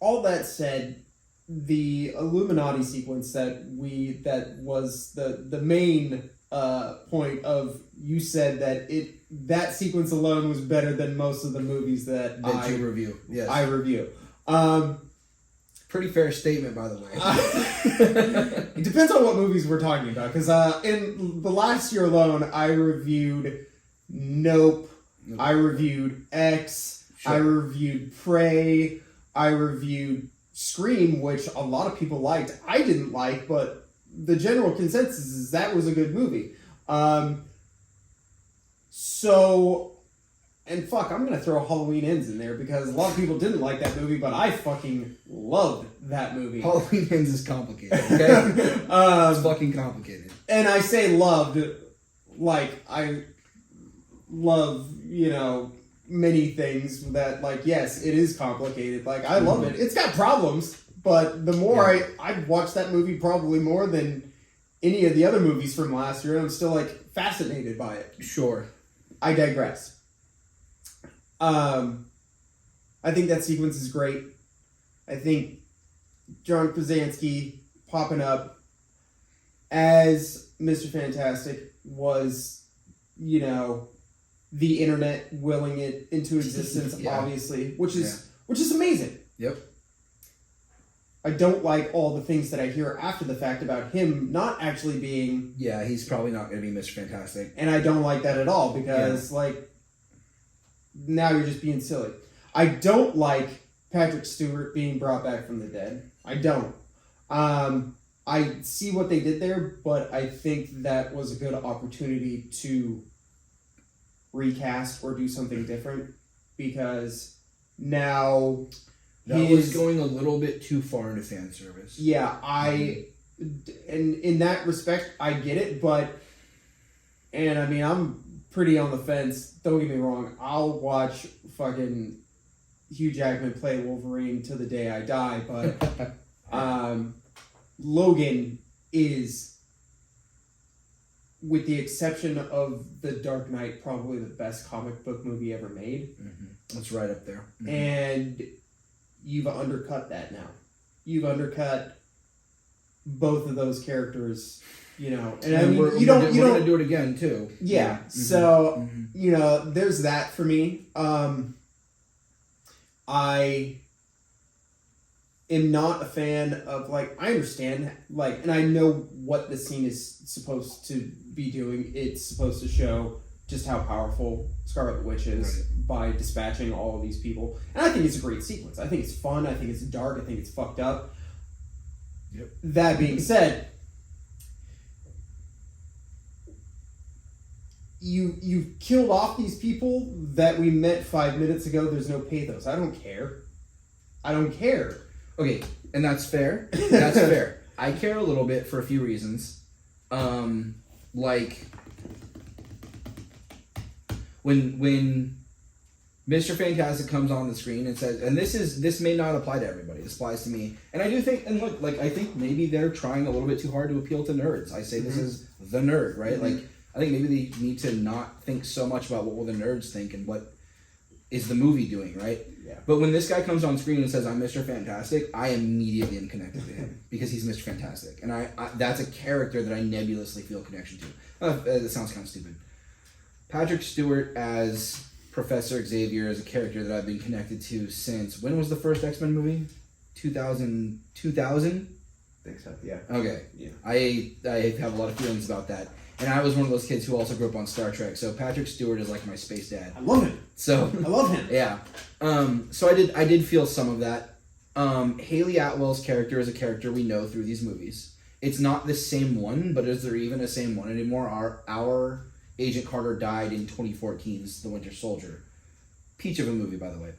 all that said, the Illuminati sequence that was the main point of, you said that sequence alone was better than most of the movies that you review. Yes. I review. Pretty fair statement, by the way. It depends on what movies we're talking about, because in the last year alone, I reviewed Nope, I reviewed X, I reviewed Prey, I reviewed Scream, which a lot of people liked. I didn't like, but the general consensus is that was a good movie. And fuck, I'm gonna throw Halloween Ends in there because a lot of people didn't like that movie, but I fucking loved that movie. Halloween Ends is complicated, okay? It's fucking complicated. And I say loved, like I love, many things that, like, yes, it is complicated. Like, I love it. It's got problems, but the more I've watched that movie probably more than any of the other movies from last year, and I'm still, like, fascinated by it. Sure. I digress. I think that sequence is great. I think John Krasinski popping up as Mr. Fantastic was, the internet willing it into existence, obviously, which is amazing. Yep. I don't like all the things that I hear after the fact about him not actually being... Yeah, he's probably not going to be Mr. Fantastic. And I don't like that at all, because, now you're just being silly. I don't like Patrick Stewart being brought back from the dead. I don't. I see what they did there, but I think that was a good opportunity to recast or do something different, because now... That was going a little bit too far into fan service. Yeah, and in that respect, I get it, and I mean, I'm pretty on the fence. Don't get me wrong. I'll watch fucking Hugh Jackman play Wolverine till the day I die, but Logan is, with the exception of The Dark Knight, probably the best comic book movie ever made. That's right up there. And you've undercut that now. You've undercut both of those characters, And I mean, we're going to do it again too. Yeah. So there's that for me. I am not a fan of, I understand, and I know what the scene is supposed to be doing. It's supposed to show just how powerful Scarlet Witch is by dispatching all of these people. And I think it's a great sequence. I think it's fun. I think it's dark. I think it's fucked up. Yep. That being said, you've killed off these people that we met 5 minutes ago. There's no pathos. I don't care. Okay, and that's fair. That's fair. I care a little bit for a few reasons. When Mr. Fantastic comes on the screen and says, and this may not apply to everybody, this applies to me, and I do think, and look, I think maybe they're trying a little bit too hard to appeal to nerds. I say this is the nerd, right? I think maybe they need to not think so much about what will the nerds think and what is the movie doing, right? Yeah. But when this guy comes on screen and says, I'm Mr. Fantastic, I immediately am connected to him because he's Mr. Fantastic. And I that's a character that I nebulously feel a connection to. That sounds kind of stupid. Patrick Stewart as Professor Xavier is a character that I've been connected to since, when was the first X-Men movie? 2000? I think so, yeah. Okay. Yeah. I have a lot of feelings about that. And I was one of those kids who also grew up on Star Trek, so Patrick Stewart is like my space dad. I love him. So I love him. Yeah. So I did feel some of that. Haley Atwell's character is a character we know through these movies. It's not the same one, but is there even a same one anymore? Our Agent Carter died in 2014's The Winter Soldier. Peach of a movie, by the way.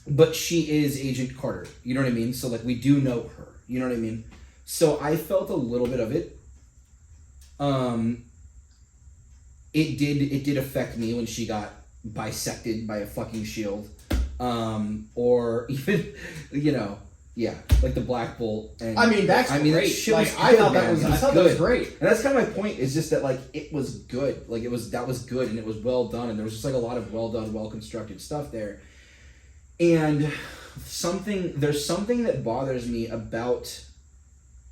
But she is Agent Carter. You know what I mean? So like we do know her. You know what I mean? So I felt a little bit of it. It did affect me when she got bisected by a fucking shield. Or even, yeah, like the Black Bolt. And I mean, that's great. That shit was I good, thought man. that was great. And that's kind of my point, is just that, like, it was good. Like, that was good, and it was well done, and there was just, like, a lot of well done, well constructed stuff there. And there's something that bothers me about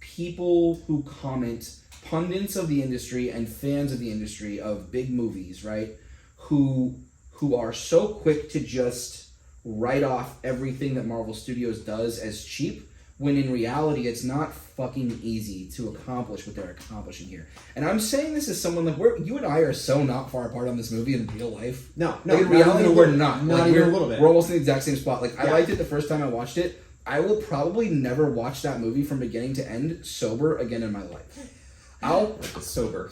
people who comment, pundits of the industry and fans of the industry of big movies, right? Who are so quick to just write off everything that Marvel Studios does as cheap, when in reality it's not fucking easy to accomplish what they're accomplishing here. And I'm saying this as someone, like, you and I are so not far apart on this movie in real life. No, like, in reality we're not. Not like, even a little bit. We're almost in the exact same spot. Like, I Yeah. liked it the first time I watched it. I will probably never watch that movie from beginning to end sober again in my life. Sober.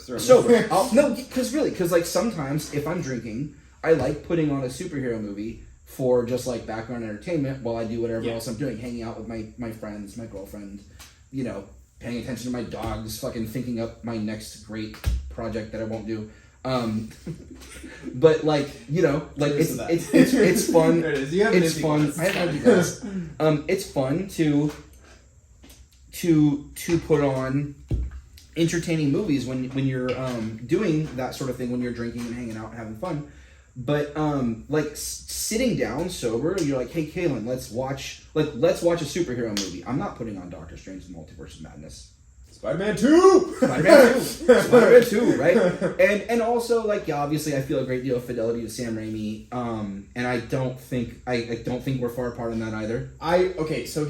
No, because like sometimes if I'm drinking, I like putting on a superhero movie for just like background entertainment while I do whatever else I'm doing, hanging out with my friends, my girlfriend, paying attention to my dogs, fucking thinking up my next great project that I won't do. But like, like it's fun. There it is. You have It's fun. I have no guys. It's fun to put on entertaining movies when you're doing that sort of thing, when you're drinking and hanging out and having fun. But like sitting down sober, you're like, hey Kalen, let's watch a superhero movie. I'm not putting on Doctor Strange: The Multiverse of Madness. Spider-Man 2! Spider-Man 2, right? And also, like, yeah, obviously I feel a great deal of fidelity to Sam Raimi, and I don't think we're far apart on that either. So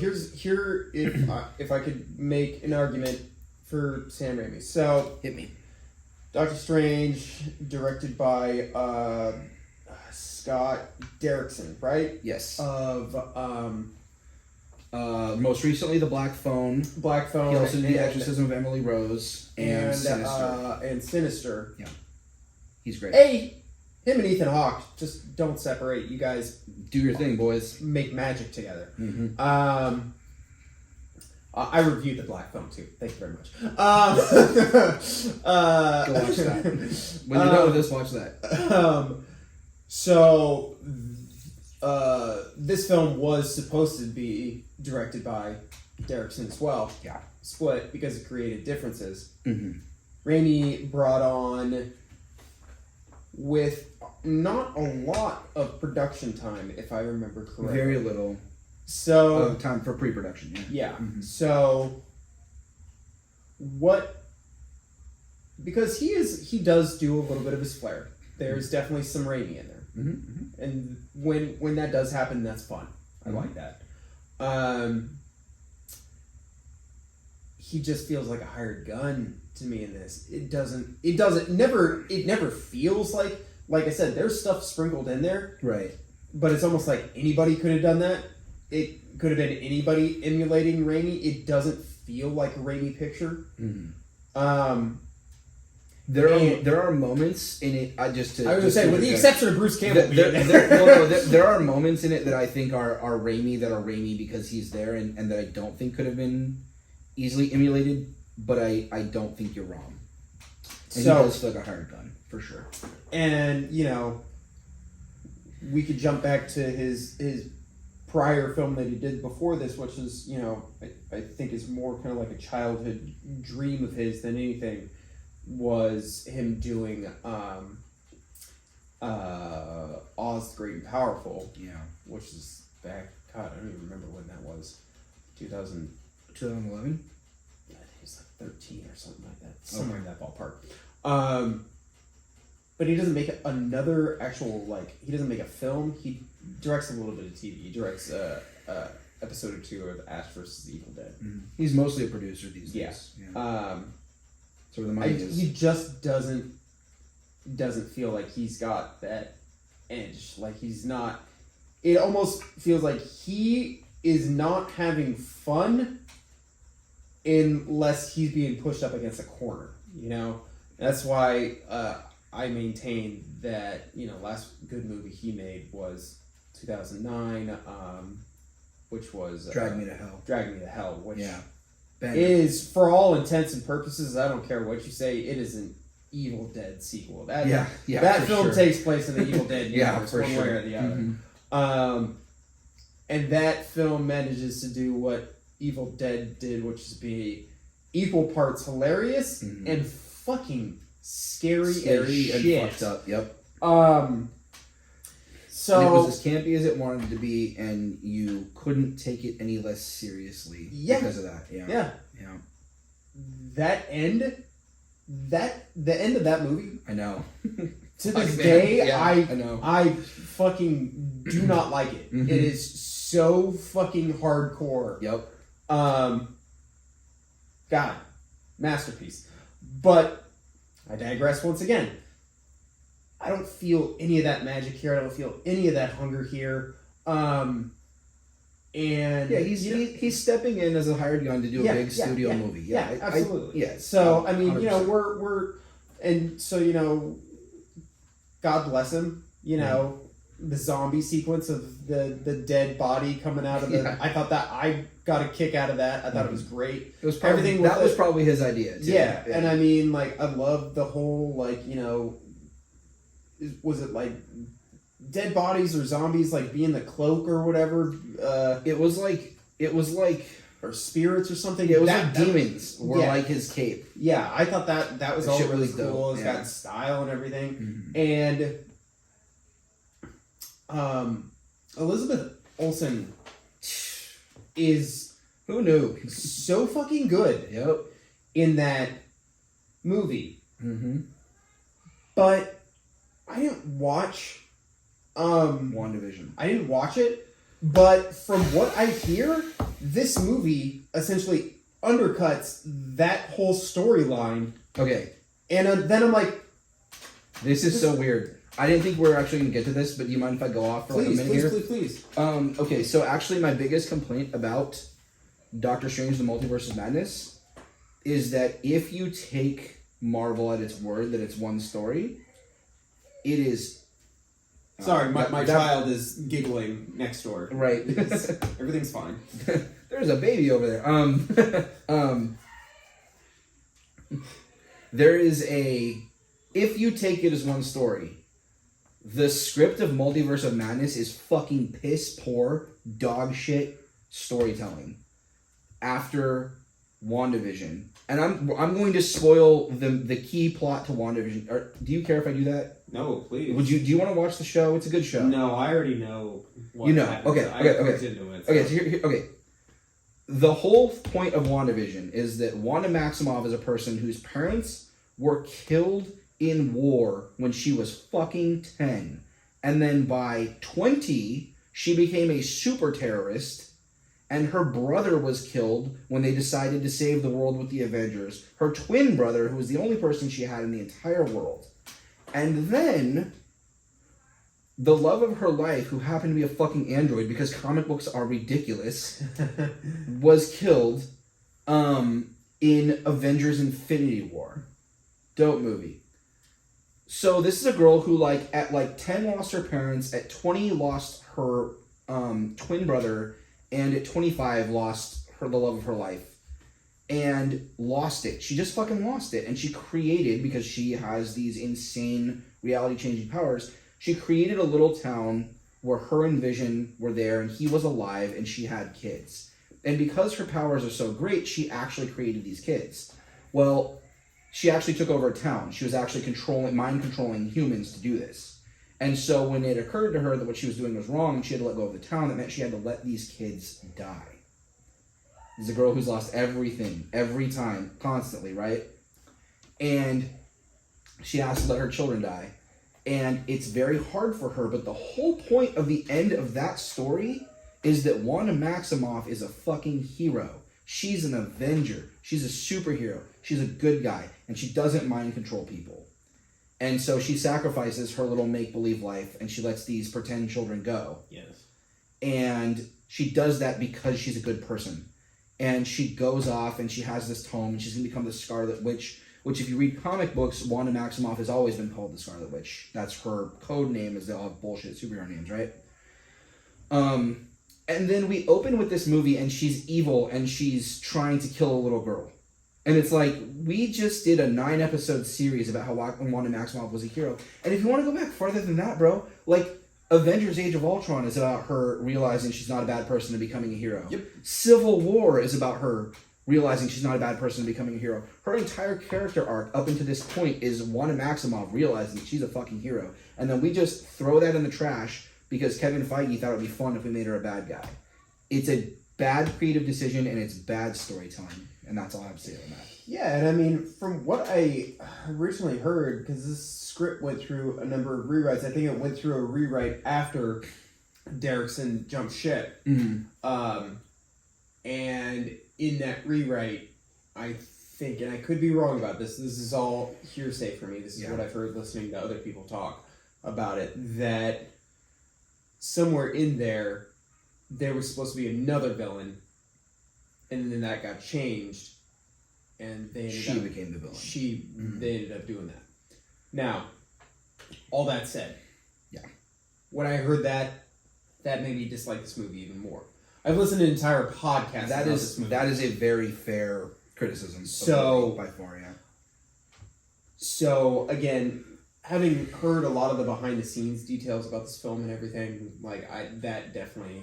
if I could make an argument for Sam Raimi. So hit me. Doctor Strange, directed by Scott Derrickson, right? Yes. Of most recently, The Black Phone. He also did The Exorcism of Emily Rose and Sinister. And Sinister. Yeah, he's great. Him and Ethan Hawke, just don't separate. You guys do your thing, boys. Make magic together. Mm-hmm. I reviewed The Black Phone too. Thank you very much. Go watch that. When you're done with this, watch that. So, this film was supposed to be directed by Derrickson as well. Yeah. Split because of creative differences. Mm-hmm. Raimi brought on with not a lot of production time, if I remember correctly. Very little. So time for pre-production. Yeah. Mm-hmm. So because he does do a little bit of his flair. There's definitely some Raimi in there. Mm-hmm. And when that does happen, that's fun. I like that. He just feels like a hired gun to me in this. It never feels like I said, there's stuff sprinkled in there. Right. But it's almost like anybody could have done that. It could have been anybody emulating Raimi. It doesn't feel like a Raimi picture. Mm-hmm. There are moments in it. I was going to say, with the exception of Bruce Campbell, there are moments in it that I think are Raimi, that are Raimi because he's there, and that I don't think could have been easily emulated. But I don't think you're wrong. And he does feel like a hired gun for sure. And we could jump back to his prior film that he did before this, which is I think is more kind of like a childhood dream of his than anything. Was him doing Oz the Great and Powerful. Yeah. Which is back. God, I don't even remember when that was. 2011. 2011. Yeah, I think it was like 13 or something like that. Somewhere in that ballpark. But he doesn't make another actual, like, he doesn't make a film. He directs a little bit of TV. He directs episode or 2 of Ash vs. Evil Dead. Mm-hmm. He's mostly a producer these days. Yeah. So where the money is. He just doesn't feel like he's got that edge. Like, he's not... It almost feels like he is not having fun unless he's being pushed up against a corner, you know? That's why I maintain that, you know, last good movie he made was 2009, which was... Drag Me to Hell. Drag Me to Hell, which is, for all intents and purposes, I don't care what you say, it is an Evil Dead sequel. That film takes place in the Evil Dead universe, one way or the other. Mm-hmm. And that film manages to do what Evil Dead did, which is be equal parts hilarious and fucking scary as shit. And fucked up. Yep. So and it was as campy as it wanted to be, and you couldn't take it any less seriously because of that. Yeah. That end, the end of that movie. I know. To this day, I know. I fucking do not like it. Mm-hmm. It is so fucking hardcore. Yep. God, masterpiece. But I digress once again. I don't feel any of that magic here. I don't feel any of that hunger here. And yeah, he's stepping in as a hired gun to do a big studio movie. Yeah, absolutely. I so I mean, 100%. You know, we're and so you know, God bless him. You know, the zombie sequence of the dead body coming out of the. I thought that I got a kick out of that. I thought it was great. It was probably, everything. That was probably his idea. Too. Yeah, and I mean, like, I love the whole, like, you know, was it like dead bodies or zombies like being the cloak or whatever? It was like or spirits or something. Yeah, it was like demons were like his cape. Yeah, I thought that was all really cool. It's got style and everything. Mm-hmm. And Elizabeth Olsen is who knew so fucking good. Yep. In that movie. Mm-hmm. But I didn't watch WandaVision. I didn't watch it, but from what I hear, this movie essentially undercuts that whole storyline. Okay. And then I'm like, this is so weird. I didn't think we were actually going to get to this, but do you mind if I go off for like a minute here? Please. Okay, so actually my biggest complaint about Doctor Strange the Multiverse of Madness is that if you take Marvel at its word that it's one story, it is... Sorry, my child is giggling next door. Right. Everything's fine. There's a baby over there. There is a... If you take it as one story, the script of Multiverse of Madness is fucking piss poor, dog shit storytelling. After WandaVision. And I'm going to spoil the key plot to WandaVision. Do you care if I do that? No, please. Do you want to watch the show? It's a good show. No, I already know what happens. Okay. Into it, so. Okay, so the whole point of WandaVision is that Wanda Maximoff is a person whose parents were killed in war when she was fucking 10. And then by 20, she became a super terrorist, and her brother was killed when they decided to save the world with the Avengers. Her twin brother, who was the only person she had in the entire world. And then the love of her life, who happened to be a fucking android because comic books are ridiculous, was killed in Avengers Infinity War. Dope movie. So this is a girl who, at 10 lost her parents, at 20 lost her twin brother, and at 25 lost the love of her life. And lost it. She just fucking lost it. And she created, because she has these insane reality-changing powers, she created a little town where her and Vision were there, and he was alive, and she had kids. And because her powers are so great, she actually created these kids. Well, she actually took over a town. She was actually mind controlling humans to do this. And so when it occurred to her that what she was doing was wrong and she had to let go of the town, that meant she had to let these kids die. There's a girl who's lost everything, every time, constantly, right? And she has to let her children die. And it's very hard for her, but the whole point of the end of that story is that Wanda Maximoff is a fucking hero. She's an Avenger. She's a superhero. She's a good guy. And she doesn't mind control people. And so she sacrifices her little make-believe life and she lets these pretend children go. Yes. And she does that because she's a good person. And she goes off and she has this tome and she's going to become the Scarlet Witch, which if you read comic books, Wanda Maximoff has always been called the Scarlet Witch. That's her code name, as they all have bullshit superhero names, right? And then we open with this movie and she's evil and she's trying to kill a little girl. And it's like, we just did a 9-episode series about how Wanda Maximoff was a hero. And if you want to go back farther than that, bro, like, Avengers Age of Ultron is about her realizing she's not a bad person and becoming a hero. Yep. Civil War is about her realizing she's not a bad person and becoming a hero. Her entire character arc up until this point is Wanda Maximoff realizing she's a fucking hero. And then we just throw that in the trash because Kevin Feige thought it would be fun if we made her a bad guy. It's a bad creative decision and it's bad storytelling. And that's all I have to say on that. Yeah, and I mean, from what I originally heard, because this script went through a number of rewrites, I think it went through a rewrite after Derrickson jumped ship. Mm-hmm. And in that rewrite, I think, and I could be wrong about this is all hearsay for me, this is what I've heard listening to other people talk about it, that somewhere in there was supposed to be another villain, and then that got changed, and they became the villain. They ended up doing that. Now, all that said, when I heard that made me dislike this movie even more. I've listened to an entire podcast about this movie. That is a very fair criticism. So, by far, yeah. So, again, having heard a lot of the behind-the-scenes details about this film and everything, that definitely,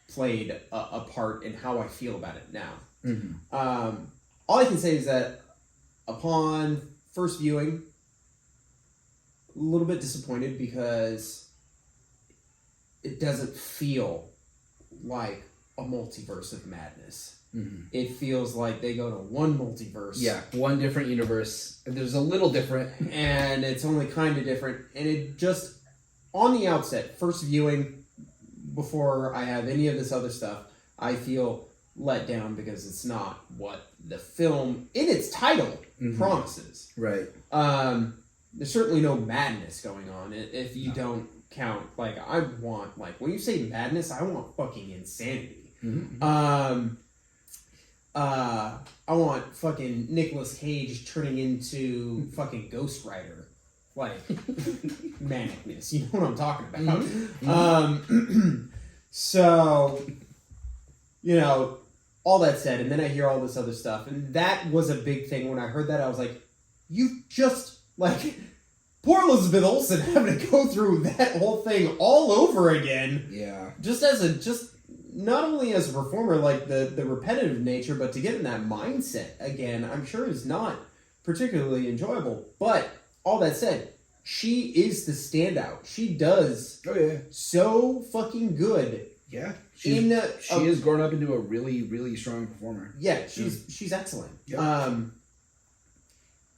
played a part in how I feel about it now. Mm-hmm. All I can say is that upon first viewing, a little bit disappointed because it doesn't feel like a multiverse of madness. Mm-hmm. It feels like they go to one multiverse. Yeah, one different universe. There's a little different. And it's only kind of different. And it just, on the outset, first viewing, before I have any of this other stuff, I feel let down because it's not what the film, in its title, promises. Right. There's certainly no madness going on if you don't count, I want, when you say madness, I want fucking insanity. Mm-hmm. I want fucking Nicolas Cage turning into fucking Ghost Rider. Manicness. You know what I'm talking about. Mm-hmm. So, all that said, and then I hear all this other stuff, and that was a big thing. When I heard that, I was like, you just, poor Elizabeth Olsen having to go through that whole thing all over again. Yeah. Not only as a performer, the repetitive nature, but to get in that mindset again, I'm sure is not particularly enjoyable. But all that said, she is the standout. She does so fucking good. Yeah. She has grown up into a really, really strong performer. Yeah, she's excellent. Yeah.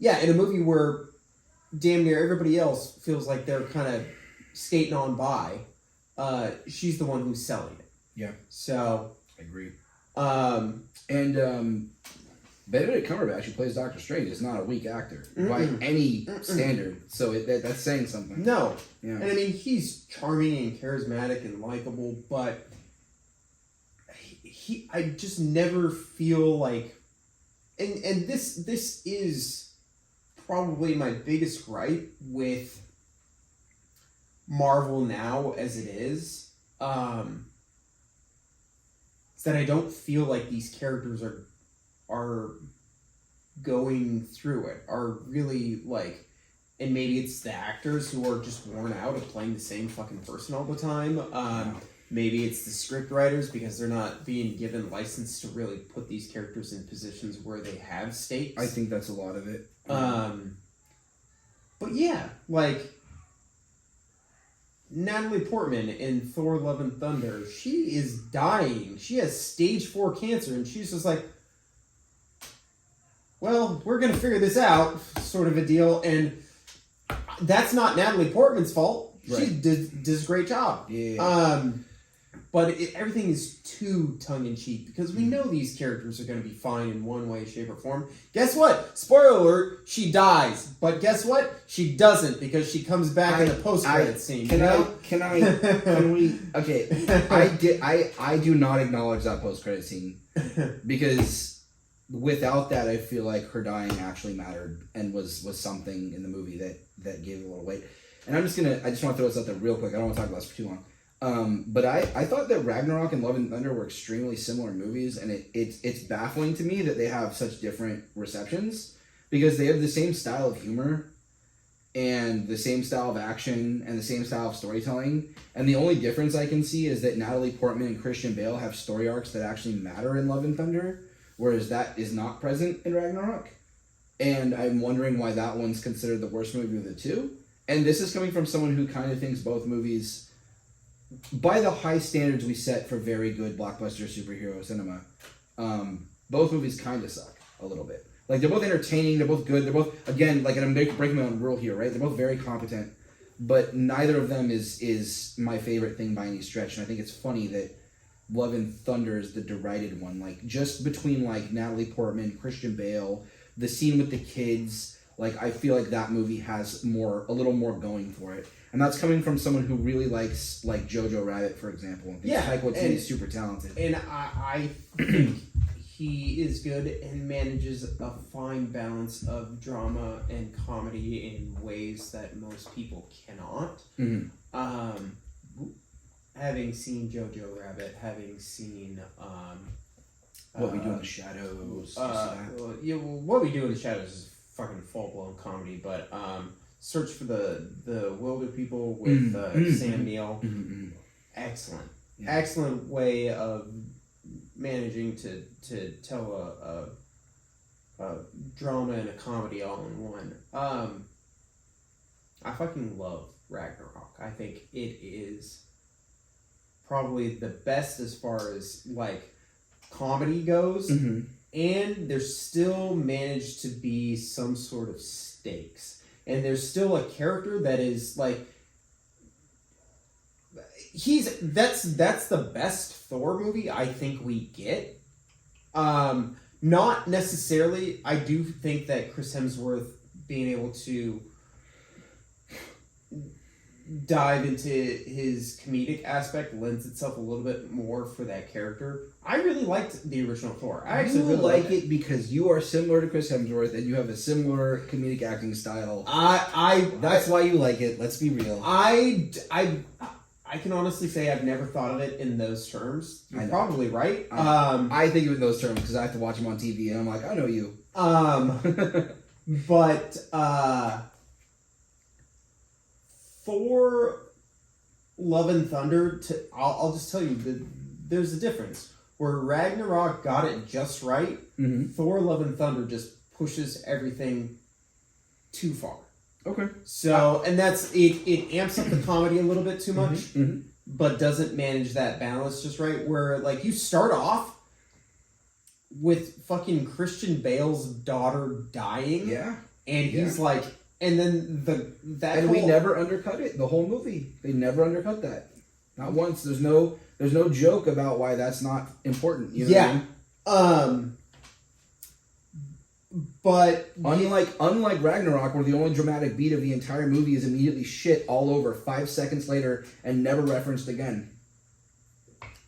In a movie where damn near everybody else feels like they're kind of skating on by, she's the one who's selling it. Yeah. So I agree. Benedict Cumberbatch, who plays Doctor Strange, is not a weak actor by any standard. So that's saying something. No. Yeah. And I mean, he's charming and charismatic and likable, but I just never feel like, and this is probably my biggest gripe with Marvel now as it is that I don't feel like these characters are going through it, are really and maybe it's the actors who are just worn out of playing the same fucking person all the time. Maybe it's the script writers because they're not being given license to really put these characters in positions where they have stakes. I think that's a lot of it. But yeah, Natalie Portman in Thor: Love and Thunder, she is dying. She has stage 4 cancer, and she's just like, well, we're going to figure this out, sort of a deal. And that's not Natalie Portman's fault. Right. She does a great job. Yeah. But everything is too tongue-in-cheek because we know these characters are going to be fine in one way, shape, or form. Guess what? Spoiler alert, she dies. But guess what? She doesn't because she comes back in the post-credit scene. Can we... Okay, I do not acknowledge that post-credit scene because without that, I feel like her dying actually mattered and was something in the movie that gave it a little weight. And I just want to throw this out there real quick. I don't want to talk about this for too long. But I thought that Ragnarok and Love and Thunder were extremely similar movies, and it's baffling to me that they have such different receptions because they have the same style of humor and the same style of action and the same style of storytelling. And the only difference I can see is that Natalie Portman and Christian Bale have story arcs that actually matter in Love and Thunder, whereas that is not present in Ragnarok. And I'm wondering why that one's considered the worst movie of the two. And this is coming from someone who kind of thinks both movies, by the high standards we set for very good blockbuster superhero cinema, both movies kind of suck a little bit. Like, they're both entertaining, they're both good, they're both, again, like, and I'm breaking my own rule here, right? They're both very competent, but neither of them is my favorite thing by any stretch. And I think it's funny that Love and Thunder is the derided one. Like, just between, like, Natalie Portman, Christian Bale, the scene with the kids, like, I feel like that movie has a little more going for it. And that's coming from someone who really likes, like, Jojo Rabbit, for example. And Taika Waititi is super talented. And I think he is good and manages a fine balance of drama and comedy in ways that most people cannot. Mm-hmm. Having seen Jojo Rabbit, having seen... What We Do in the Shadows. What We Do in the Shadows is fucking full-blown comedy, but... Search for the Wilder People with Sam Neill. Mm-hmm. Excellent. Yeah. Excellent way of managing to tell a drama and a comedy all in one. I fucking love Ragnarok. I think it is probably the best as far as, like, comedy goes. Mm-hmm. And there's still managed to be some sort of stakes. And there's still a character that is like that's the best Thor movie I think we get. Not necessarily. I do think that Chris Hemsworth being able to dive into his comedic aspect lends itself a little bit more for that character. I really liked the original Thor. I actually really like it because you are similar to Chris Hemsworth and you have a similar comedic acting style. That's why you like it. Let's be real. I can honestly say I've never thought of it in those terms. You're probably right. I think of it in those terms because I have to watch him on TV and I'm like, I know you. But for Love and Thunder, I'll just tell you that there's a difference. Where Ragnarok got it just right, mm-hmm. Thor: Love and Thunder just pushes everything too far. Okay. So, and that's it amps up the comedy a little bit too much, mm-hmm. but doesn't manage that balance just right. Where, like, you start off with fucking Christian Bale's daughter dying, and he's like, and then we never undercut it. The whole movie, they never undercut that. Not once. There's no joke about why that's not important. You know what I mean? But unlike Ragnarok, where the only dramatic beat of the entire movie is immediately shit all over 5 seconds later and never referenced again.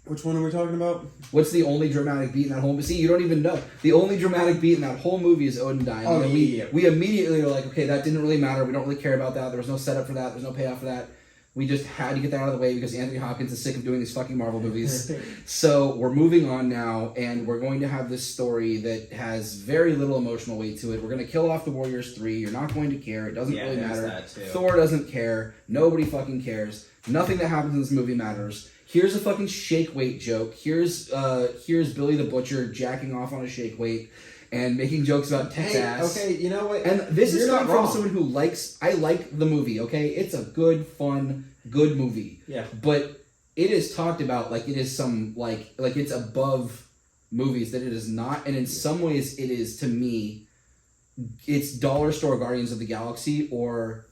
Which one are we talking about? What's the only dramatic beat in that whole movie? See, you don't even know. The only dramatic beat in that whole movie is Odin dying. Oh, we immediately are like, okay, that didn't really matter. We don't really care about that. There was no setup for that. There's no payoff for that. We just had to get that out of the way because Anthony Hopkins is sick of doing these fucking Marvel movies. So we're moving on now, and we're going to have this story that has very little emotional weight to it. We're going to kill off the Warriors 3. You're not going to care. It doesn't really matter. Thor doesn't care. Nobody fucking cares. Nothing that happens in this movie matters. Here's a fucking shake weight joke. Here's Billy the Butcher jacking off on a shake weight. and making jokes about tits ass. Okay, you know what? And this is You're coming not from wrong. someone who likes. I like the movie. Okay, it's a good, fun, good movie. Yeah. But it is talked about like it is some like it's above movies that it is not, and in some ways it is to me. It's dollar store Guardians of the Galaxy, or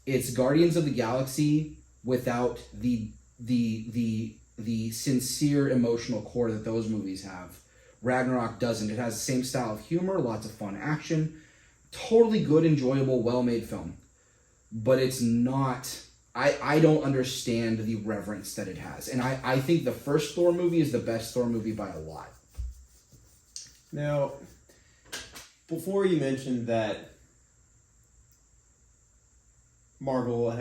it's Guardians of the Galaxy without the sincere emotional core that those movies have. Ragnarok doesn't. It has the same style of humor, lots of fun action, totally good, enjoyable, well-made film. But it's not... I don't understand the reverence that it has. And I think the first Thor movie is the best Thor movie by a lot. Now, before you mentioned that Marvel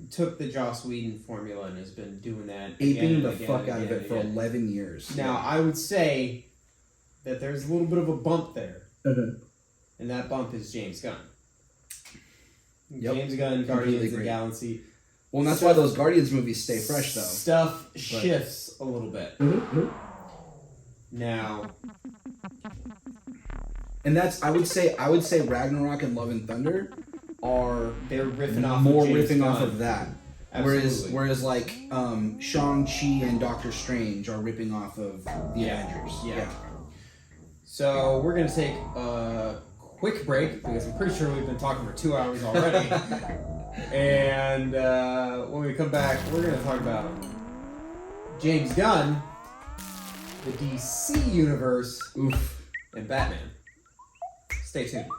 took the Joss Whedon formula and has been doing that Aping the fuck out of it for 11 years. Now, I would say that there's a little bit of a bump there. Mm-hmm. And that bump is James Gunn. Yep. James Gunn, Guardians of the Galaxy. Well, and that's why those Guardians movies stay fresh, though. Stuff shifts a little bit. Mm-hmm. Now... And that's I would say Ragnarok and Love and Thunder are they're riffing off more of James riffing Gunn. off of that. Absolutely. Whereas like Shang-Chi and Doctor Strange are ripping off of the Avengers. Yeah. So we're gonna take a quick break because I'm pretty sure we've been talking for 2 hours already. And when we come back, we're gonna talk about James Gunn, the DC universe, Oof. and Batman. Stay tuned.